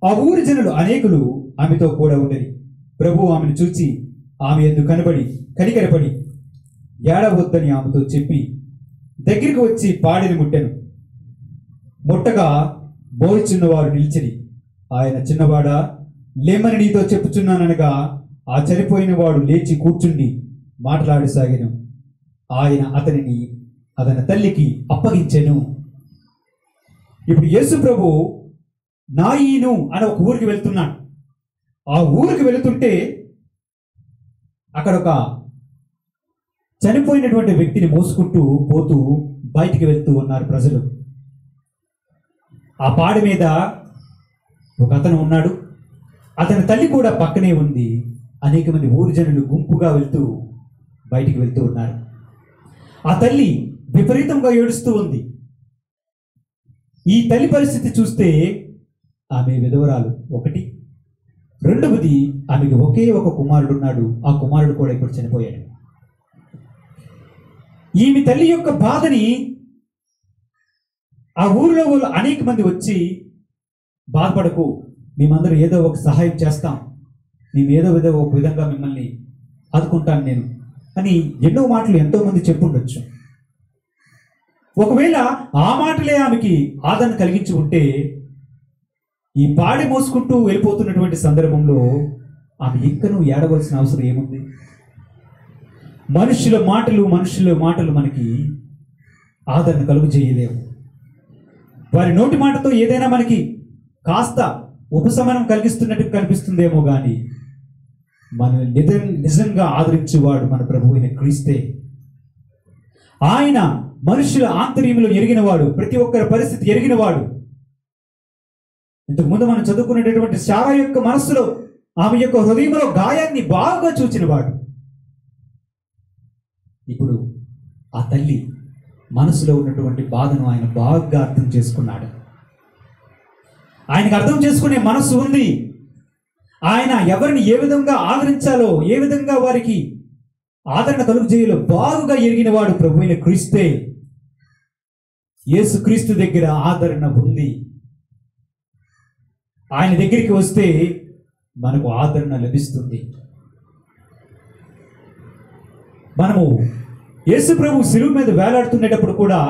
Speaker 1: ఆ ఊరి జనులు అనేకులు ఆమెతో కూడా ఉండేది. ప్రభువు ఆమెను చూచి ఆమె యందు కనికరపడి ఏడవద్దని ఆమెతో చెప్పి దగ్గరికి వచ్చి పాడిని ముట్టెను. ముట్టగా మోయిచున్నవారు నిలిచిరి. ఆయన, చిన్నవాడా, లేమని నీతో చెప్పుచున్నాననగా ఆ చనిపోయిన వాడు లేచి కూర్చుండి మాట్లాడసాగెను. ఆయన అతని తల్లికి అప్పగించెను. ఇప్పుడు యేసు ప్రభు నాయీను అని ఒక ఊరికి వెళ్తున్నాడు. ఆ ఊరికి వెళుతుంటే అక్కడ ఒక చనిపోయినటువంటి వ్యక్తిని మోసుకుంటూ పోతూ బయటికి వెళ్తూ ఉన్నారు ప్రజలు. ఆ పాడి మీద ఒక అతను ఉన్నాడు, అతని తల్లి కూడా పక్కనే ఉంది. అనేక మంది ఊరి జనులు గుంపుగా బయటికి వెళ్తూ ఉన్నారు. ఆ తల్లి విపరీతంగా ఏడుస్తూ ఉంది. ఈ తల్లి పరిస్థితి చూస్తే ఆమె విధవరాలు ఒకటి, రెండవది ఆమెకు ఒకే ఒక కుమారుడు ఉన్నాడు. ఆ కుమారుడు కూడా ఇప్పుడు చనిపోయాడు. ఈమె తల్లి యొక్క బాధని ఆ ఊరిలో వాళ్ళు అనేక మంది వచ్చి, బాధపడకు, మేమందరూ ఏదో ఒక సహాయం చేస్తాం, మేము ఏదో ఒక విధంగా మిమ్మల్ని ఆదుకుంటాను నేను అని ఎన్నో మాటలు ఎంతో మంది చెప్పుండొచ్చు. ఒకవేళ ఆ మాటలే ఆమెకి ఆదరణ కలిగించి ఉంటే ఈ పాడి మోసుకుంటూ వెళ్ళిపోతున్నటువంటి సందర్భంలో ఆమె ఇంకనూ ఏడవలసిన అవసరం ఏముంది? మనుషుల మాటలు మనకి ఆదరణ కలుగు చేయలేవు. వారి నోటి మాటతో ఏదైనా మనకి కాస్త ఉపశమనం కలిగిస్తున్నట్టు కనిపిస్తుందేమో కానీ మన నిజంగా ఆదరించేవాడు మన ప్రభువు అయిన క్రీస్తే. ఆయన మనుషుల ఆంతర్యంలో ఎరిగినవాడు, ప్రతి ఒక్కరి పరిస్థితి ఎరిగినవాడు. ఇంతకుముందు మనం చదువుకునేటటువంటి శారా యొక్క మనస్సులో, ఆమె యొక్క హృదయంలో గాయాన్ని బాగా చూచినవాడు. ఇప్పుడు ఆ తల్లి మనసులో ఉన్నటువంటి బాధను ఆయన బాగా అర్థం చేసుకున్నాడు. ఆయనకు అర్థం చేసుకునే మనస్సు ఉంది. ఆయన ఎవరిని ఏ విధంగా ఆదరించాలో, ఏ విధంగా వారికి ఆదరణ కలుగు చేయాలో బాగుగా ఎరిగిన వాడు ప్రభు అయిన క్రీస్తే. యేసు క్రీస్తు దగ్గర ఆదరణ ఉంది. ఆయన దగ్గరికి వస్తే మనకు ఆదరణ లభిస్తుంది. మనము యేసు ప్రభు శిలువ మీద వేలాడుతున్నప్పుడు కూడా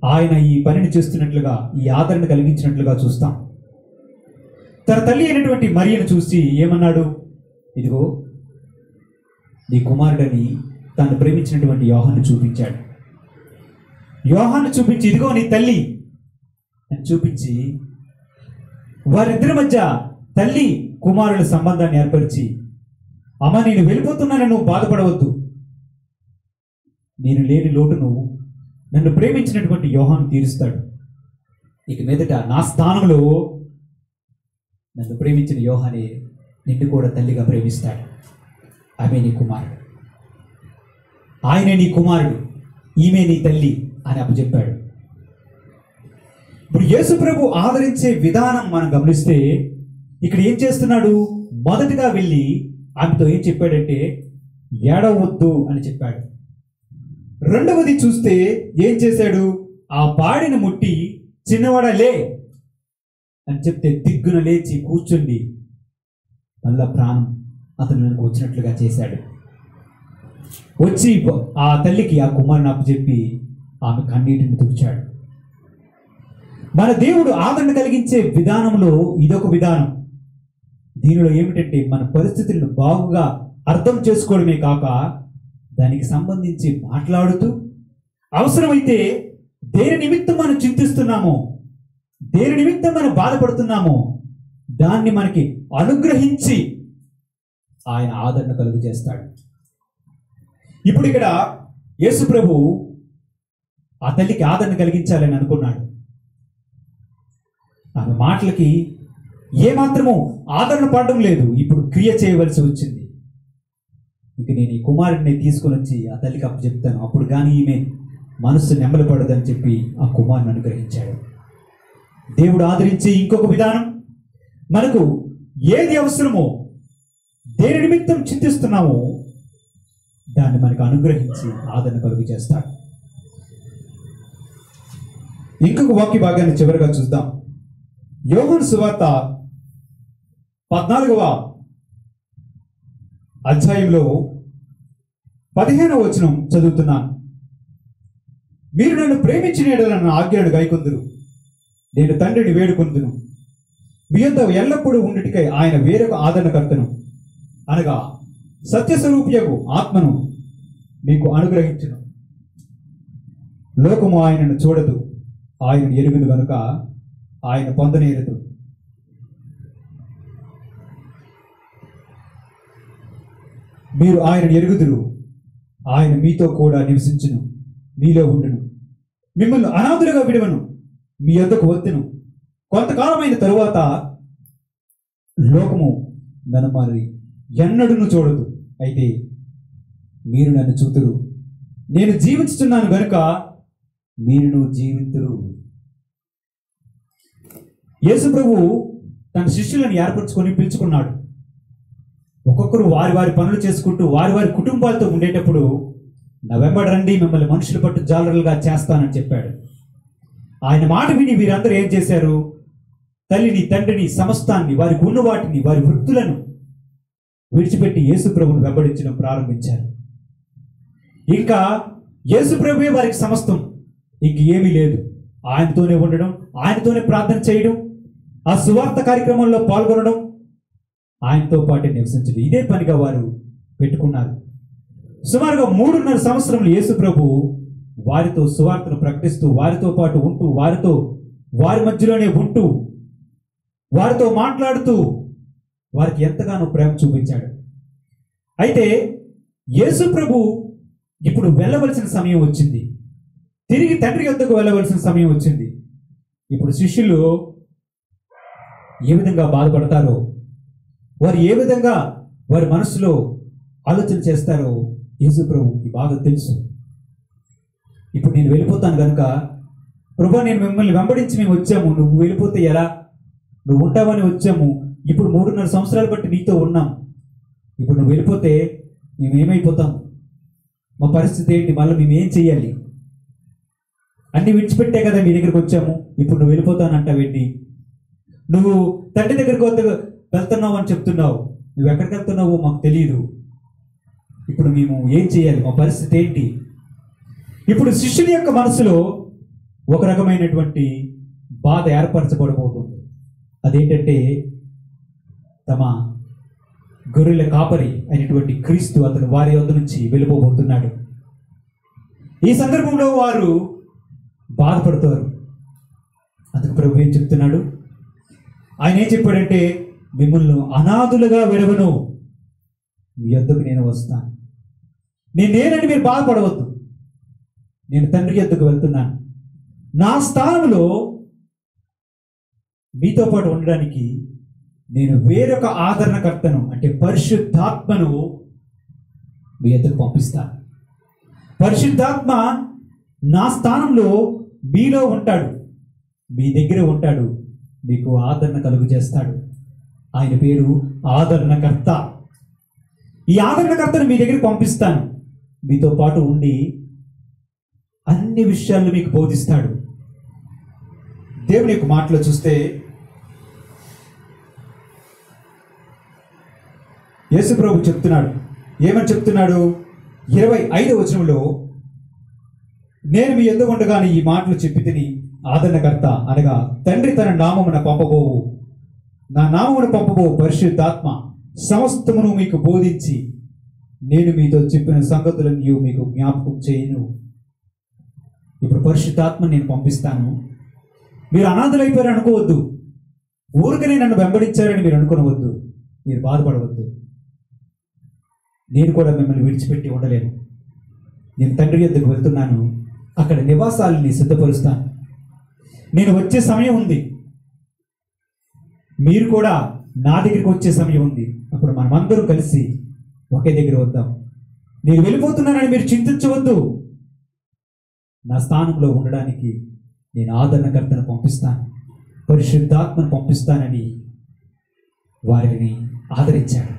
Speaker 1: ఆయన ఈ పనిని చేస్తున్నట్లుగా, ఈ ఆదరణ కలిగించినట్లుగా చూస్తాం. తన తల్లి అయినటువంటి మరియను చూసి ఏమన్నాడు? ఇదిగో నీ కుమారుడని తాను ప్రేమించినటువంటి యోహాను చూపించాడు. యోహాను చూపించి ఇదిగో నీ తల్లి అని చూపించి వారిద్దరి మధ్య తల్లి కుమారుల సంబంధాన్ని ఏర్పరిచి, అమ్మ నేను వెళ్ళిపోతున్నానని నువ్వు బాధపడవద్దు, నేను లేని లోటును నన్ను ప్రేమించినటువంటి యోహాను తీరుస్తాడు. ఇక మీదట నా స్థానంలో నన్ను ప్రేమించిన యోహానే నిన్ను కూడా తల్లిగా ప్రేమిస్తాడు. ఆమె నీ కుమారుడు, ఆయనే నీ కుమారుడు, ఈమె నీ తల్లి అని అప్పచెప్పాడు. ఇప్పుడు యేసు ప్రభు ఆదరించే విధానం మనం గమనిస్తే ఇక్కడ ఏం చేస్తున్నాడు? మొదటగా వెళ్ళి ఆమెతో ఏం చెప్పాడంటే ఏడవద్దు అని చెప్పాడు. రెండవది చూస్తే ఏం చేశాడు? ఆ పాడిని ముట్టి చిన్నవాడా లే అని చెప్తే దిగ్గున లేచి కూర్చుండి మళ్ళా ప్రాణం అతనికి వచ్చినట్లుగా చేశాడు. వచ్చి ఆ తల్లికి ఆ కుమారుని అప్పచెప్పి ఆమె కన్నీటిని తుడిచాడు. మన దేవుడు ఆదరణ కలిగించే విధానంలో ఇదొక విధానం. దీనిలో ఏమిటంటే మన పరిస్థితులను బాగుగా అర్థం చేసుకోవడమే కాక దానికి సంబంధించి మాట్లాడుతూ, అవసరమైతే దేని నిమిత్తం మనం చింతిస్తున్నామో, దేని నిమిత్తం మనం బాధపడుతున్నామో దాన్ని మనకి అనుగ్రహించి ఆయన ఆదరణ కలుగు చేస్తాడు. ఇప్పుడు ఇక్కడ యేసు ప్రభు ఆ తల్లికి ఆదరణ కలిగించాలని అనుకున్నాడు. ఆమె మాటలకి ఏమాత్రము ఆదరణ పడడం లేదు. ఇప్పుడు క్రియ చేయవలసి వచ్చింది. ఇక నేను ఈ కుమారుడిని తీసుకొని వచ్చి ఆ తల్లికి అప్పు చెప్తాను, అప్పుడు కానీ ఈమె మనస్సు నెమ్మలపడదని చెప్పి ఆ కుమారుని అనుగ్రహించాడు. దేవుడు ఆదరించే ఇంకొక విధానం, మనకు ఏది అవసరమో, దేని నిమిత్తం చింతిస్తున్నామో దాన్ని మనకు అనుగ్రహించి ఆదరణ కలుగు చేస్తాడు. ఇంకొక వాక్య భాగాన్ని చివరిగా చూద్దాం. యోహాను సువార్త 14వ అధ్యాయంలో 15వ వచనం చదువుతున్నాను. మీరు నన్ను ప్రేమించిన యెడల నా ఆజ్ఞలను గైకొందురు, నేను తండ్రిని వేడుకొందును, మీ యొద్ద ఎల్లప్పుడూ ఉండుటకై ఆయన వేరొక ఆదరణకర్తను, అనగా సత్యస్వరూపియగు ఆత్మను మీకు అనుగ్రహించును. లోకము ఆయనను చూడదు, ఆయనను ఎరుగుదు గనుక ఆయన పొందనేరదు. మీరు ఆయనను ఎరుగుదురు, ఆయన మీతో కూడా నివసించును, మీలో ఉండును, మిమ్మల్ని అనాథులుగా విడవను, మీ యొద్దకు వత్తును. కొంతకాలమైన తరువాత లోకము నన్ను మరి ఎన్నడూను చూడదు, అయితే మీరు నన్ను చూతురు. నేను జీవించుతున్నాను గనుక మీరును జీవితురు. యేసు ప్రభువు తన శిష్యులను ఏర్పరచుకొని పిలుచుకున్నాడు. ఒక్కొక్కరు వారి వారి పనులు చేసుకుంటూ వారి వారి కుటుంబాలతో ఉండేటప్పుడు, నా వెంబడి రండి, మిమ్మల్ని మనుషులు పట్టు జాలరులుగా చేస్తానని చెప్పాడు. ఆయన మాట విని వీరందరూ ఏం చేశారు? తల్లిని, తండ్రిని, సమస్తాన్ని, వారికి ఉన్న వాటిని, వారి వృత్తులను విడిచిపెట్టి యేసు ప్రభువును వెంబడించడం ప్రారంభించారు. ఇంకా యేసు ప్రభువే వారికి సమస్తం, ఇంక ఏమీ లేదు. ఆయనతోనే ఉండడం, ఆయనతోనే ప్రార్థన చేయడం, ఆ సువార్త కార్యక్రమంలో పాల్గొనడం, ఆయనతో పాటే నివసించడం, ఇదే పనిగా వారు పెట్టుకున్నారు. సుమారుగా 3.5 సంవత్సరములు యేసు ప్రభు వారితో సువార్తను ప్రకటిస్తూ, వారితో పాటు ఉంటూ, వారి మధ్యలోనే ఉంటూ, వారితో మాట్లాడుతూ వారికి ఎంతగానో ప్రేమ చూపించాడు. అయితే యేసు ప్రభు ఇప్పుడు వెళ్ళవలసిన సమయం వచ్చింది. తిరిగి తండ్రి యొద్దకు వెళ్ళవలసిన సమయం వచ్చింది. ఇప్పుడు శిష్యులు ఏ విధంగా బాధపడతారో, వారు ఏ విధంగా వారి మనసులో ఆలోచన చేస్తారో యేసు ప్రభువుకి బాగా తెలుసు. ఇప్పుడు నేను వెళ్ళిపోతాను కనుక, ప్రభు నేను మిమ్మల్ని వెంబడించి మేము వచ్చాము, నువ్వు వెళ్ళిపోతే ఎలా, నువ్వు ఉంటావని వచ్చాము, ఇప్పుడు 3.5 సంవత్సరాలు బట్టి నీతో ఉన్నాం, ఇప్పుడు నువ్వు వెళ్ళిపోతే మేమేమైపోతాం, మా పరిస్థితి ఏంటి, మళ్ళీ మేమేం చెయ్యాలి, అన్ని విడిచిపెట్టే కదా మీ దగ్గరికి వచ్చాము, ఇప్పుడు నువ్వు వెళ్ళిపోతానంటావేంటి, నువ్వు తండ్రి దగ్గరికి వెళ్తున్నావు అని చెప్తున్నావు, నువ్వు ఎక్కడికి వెళ్తున్నావో మాకు తెలియదు, ఇప్పుడు మేము ఏం చేయాలి, మా పరిస్థితి ఏంటి. ఇప్పుడు శిష్యుని యొక్క మనసులో ఒక రకమైనటువంటి బాధ ఏర్పరచబడబోతుంది. అదేంటంటే, తమ గొర్రెల కాపరి అయినటువంటి క్రీస్తు అతను వారి వద్ద నుంచి వెళ్ళిపోబోతున్నాడు. ఈ సందర్భంలో వారు బాధపడతారు. అందుకు ప్రభు ఏం చెప్తున్నాడు? ఆయన ఏం చెప్పాడంటే, మిమ్మల్ని అనాథులుగా విడవను, మీ యొద్దకు నేను వస్తాను. నేనేనని మీరు బాధపడవద్దు, నేను తండ్రి యొద్దకు వెళ్తున్నాను. నా స్థానంలో మీతో పాటు ఉండడానికి నేను వేరొక ఆదరణకర్తను, అంటే పరిశుద్ధాత్మను మీ యొద్దకు పంపిస్తాను. పరిశుద్ధాత్మ నా స్థానంలో మీలో ఉంటాడు, మీ దగ్గర ఉంటాడు, మీకు ఆదరణ కలుగు చేస్తాడు. ఆయన పేరు ఆదరణకర్త. ఈ ఆదరణకర్తను మీ దగ్గరికి పంపిస్తాను, మీతో పాటు ఉండి అన్ని విషయాలను మీకు బోధిస్తాడు. దేవుని యొక్క మాటలో చూస్తే యేసు ప్రభు చెప్తున్నాడు, ఏమని చెప్తున్నాడు? 25వ వచనంలో, నేను మీ యొద్ద ఉండగానే ఈ మాటలు చెప్పి తిని ఆదరణకర్త, అనగా తండ్రి తన నామమున పంపబోవు, నా నామమున పంపబోవు పరిశుద్ధాత్మ సమస్తమును మీకు బోధించి నేను మీతో చెప్పిన సంగతులన్నీ మీకు జ్ఞాపకం చేయను. ఇప్పుడు పరిశుద్ధాత్మ నేను పంపిస్తాను. మీరు అనాథలైపోయారు అనుకోవద్దు, ఊరికనే నన్ను వెంబడించారని మీరు అనుకోవద్దు, మీరు బాధపడవద్దు. నేను కూడా మిమ్మల్ని విడిచిపెట్టి ఉండలేను. నేను తండ్రి యొద్దకు వెళ్తున్నాను, అక్కడ నివాసాలని సిద్ధపరుస్తాను. నేను వచ్చే సమయం ఉంది, మీరు కూడా నా దగ్గరికి వచ్చే సమయం ఉంది. అప్పుడు మనమందరం కలిసి ఒకే దగ్గర వద్దాం. నేను వెళ్ళిపోతున్నానని మీరు చింతించవద్దు. నా స్థానంలో ఉండడానికి నేను ఆదరణకర్తను పంపిస్తాను, పరిశుద్ధాత్మను పంపిస్తానని వారిని ఆదరించాడు.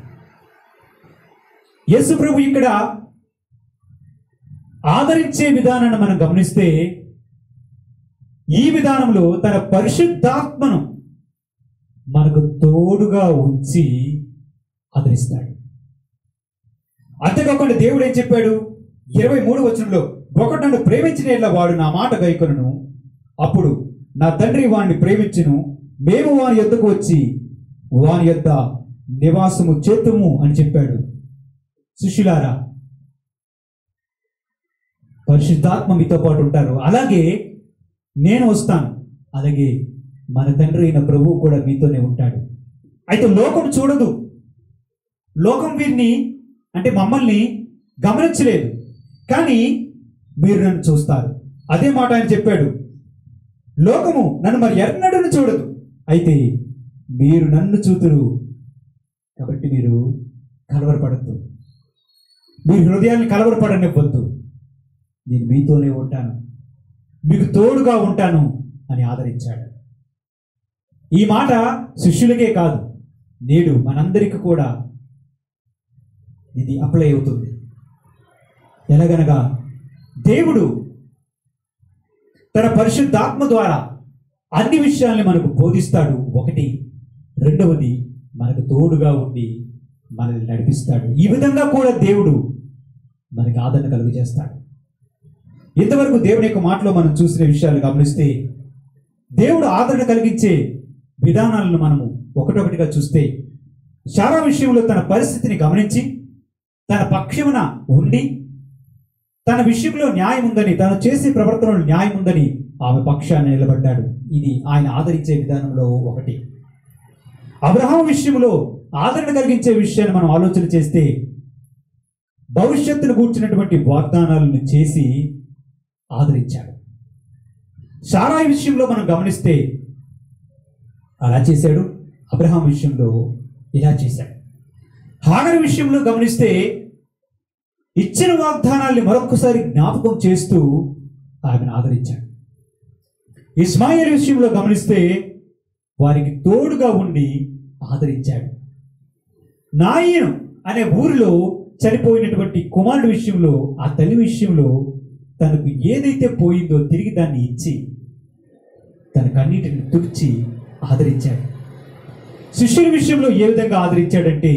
Speaker 1: యేసు ప్రభు ఇక్కడ ఆదరించే విధానాన్ని మనం గమనిస్తే, ఈ విధానంలో తన పరిశుద్ధాత్మను మనకు తోడుగా ఉంచి ఆదరిస్తాడు. అంతేకాకుండా దేవుడు ఏం చెప్పాడు? 23వ వచనంలో, ఒకడు నన్ను ప్రేమించిన యెడల వాడు నా మాట గైకొనును, అప్పుడు నా తండ్రి వాణ్ణి ప్రేమించును, మేము వాని యొద్దకు వచ్చి వాని యొద్ద నివాసము చేతుము అని చెప్పాడు. శిష్యులారా, పరిశుద్ధాత్మ మీతో పాటు ఉంటారు. అలాగే నేను వస్తాను, అలాగే మన తండ్రి అయిన ప్రభువు కూడా మీతోనే ఉంటాడు. అయితే లోకం చూడదు, లోకం వీరిని అంటే మమ్మల్ని గమనించలేదు, కానీ మీరు నన్ను చూస్తారు. అదే మాట ఆయన చెప్పాడు. లోకము నన్ను మరి ఎన్నడూ చూడదు, అయితే మీరు నన్ను చూతురు, కాబట్టి మీరు కలవరపడద్దు, మీ హృదయాన్ని కలవరపడనివ్వద్దు. నేను మీతోనే ఉంటాను, మీకు తోడుగా ఉంటాను అని ఆదరించాడు. ఈ మాట శిష్యులకే కాదు, నేడు మనందరికీ కూడా ఇది అప్లై అవుతుంది. ఎలాగనగా దేవుడు తన పరిశుద్ధాత్మ ద్వారా అన్ని విషయాల్ని మనకు బోధిస్తాడు. ఒకటి. రెండవది, మనకు తోడుగా ఉండి మనల్ని నడిపిస్తాడు. ఈ విధంగా కూడా దేవుడు మనకి ఆదరణ కలుగు చేస్తాడు. ఇంతవరకు దేవుని యొక్క మాటలో మనం చూసిన విషయాలు గమనిస్తే, దేవుడు ఆదరణ కలిగించే విధానాలను మనము ఒకటొకటిగా చూస్తే, చాలా విషయంలో తన పరిస్థితిని గమనించి తన పక్షమున ఉండి, తన విషయంలో న్యాయం ఉందని, తను చేసే ప్రవర్తనలో న్యాయం ఉందని ఆమె పక్షాన్ని నిలబడ్డాడు. ఇది ఆయన ఆదరించే విధానంలో ఒకటి. అబ్రహాము విషయంలో ఆదరణ కలిగించే విషయాన్ని మనం ఆలోచన చేస్తే, భవిష్యత్తును కూర్చున్నటువంటి వాగ్దానాలను చేసి ఆదరించాడు. శారాయి విషయంలో మనం గమనిస్తే అలా చేశాడు, అబ్రహాం విషయంలో ఇలా చేశాడు. హాగరు విషయంలో గమనిస్తే ఇచ్చిన వాగ్దానాల్ని మరొకసారి జ్ఞాపకం చేస్తూ ఆమెను ఆదరించాడు. ఇస్మాయిల్ విషయంలో గమనిస్తే వారికి తోడుగా ఉండి ఆదరించాడు. నాయను అనే ఊరిలో చనిపోయినటువంటి కుమారుడి విషయంలో, ఆ తల్లి విషయంలో తనకు ఏదైతే పోయిందో తిరిగి దాన్ని ఇచ్చి తన కన్నీటిని తుడిచి ఆదరించాడు. శిష్యుల విషయంలో ఏ విధంగా ఆదరించాడంటే,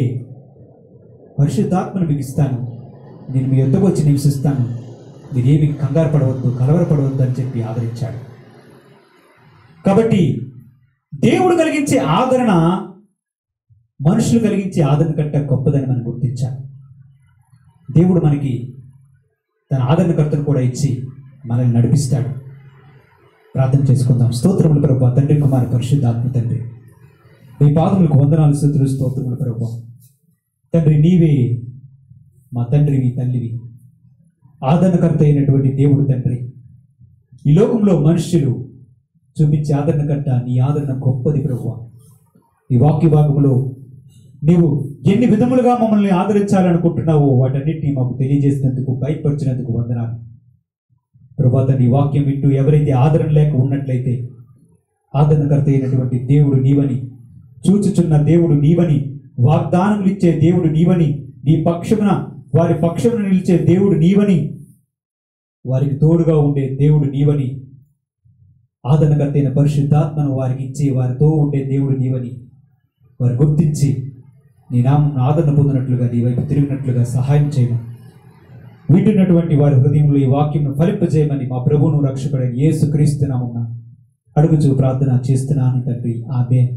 Speaker 1: పరిశుద్ధాత్మను మీకు ఇస్తాను, నేను మీ యొద్దకు వచ్చి నివసిస్తాను, మీరేమి కంగారు పడవద్దు, కలవరపడవద్దు అని చెప్పి ఆదరించాడు. కాబట్టి దేవుడు కలిగించే ఆదరణ మనుషులు కలిగించే ఆదరణ కంటే గొప్పదని మనం గుర్తించాలి. దేవుడు మనకి తన ఆదరణకర్తను కూడా ఇచ్చి మనల్ని నడిపిస్తాడు. ప్రార్థన చేసుకుందాం. స్తోత్రములు ప్రభువా, తండ్రి కుమార పరిశుద్ధాత్మ తండ్రి, మీ పాదములకు వందనాలు, స్తుతులు, స్తోత్రములు ప్రభువా. తండ్రి, నీవే మా తండ్రివి, తల్లివి, ఆదరణకర్త అయినటువంటి దేవుడు తండ్రి. ఈ లోకంలో మనుష్యులు చూపించే ఆదరణకర్త, నీ ఆదరణ గొప్పది ప్రభువా. ఈ వాక్య భాగంలో నీవు ఎన్ని విధములుగా మమ్మల్ని ఆదరించాలనుకుంటున్నావో వాటన్నిటినీ మాకు తెలియజేసినందుకు, బయటపరిచినందుకు వందనాలు ప్రభువా. నీ వాక్యం వింటూ ఎవరైతే ఆదరణ లేక ఉన్నట్లయితే, ఆదరణకర్త అయినటువంటి దేవుడు నీవని, చూచుచున్న దేవుడు నీవని, వాగ్దానములు ఇచ్చే దేవుడు నీవని, నీ పక్షమున వారి పక్షమున నిలిచే దేవుడు నీవని, వారికి తోడుగా ఉండే దేవుడు నీవని, ఆదరణకర్త అయిన పరిశుద్ధాత్మను వారికి ఇచ్చి వారితో ఉండే దేవుడు నీవని వారు గుర్తించి నీ నామం ఆదరణ పొందినట్లుగా, నీ వైపు తిరిగినట్లుగా సహాయం చేయమని, వింటున్నటువంటి వారి హృదయంలో ఈ వాక్యంను ఫలింపజేయమని మా ప్రభువును రక్షకుడైన యేసుక్రీస్తు నామమున అడుగుచూ ప్రార్థన చేస్తున్నాను తండ్రి. ఆమేన్.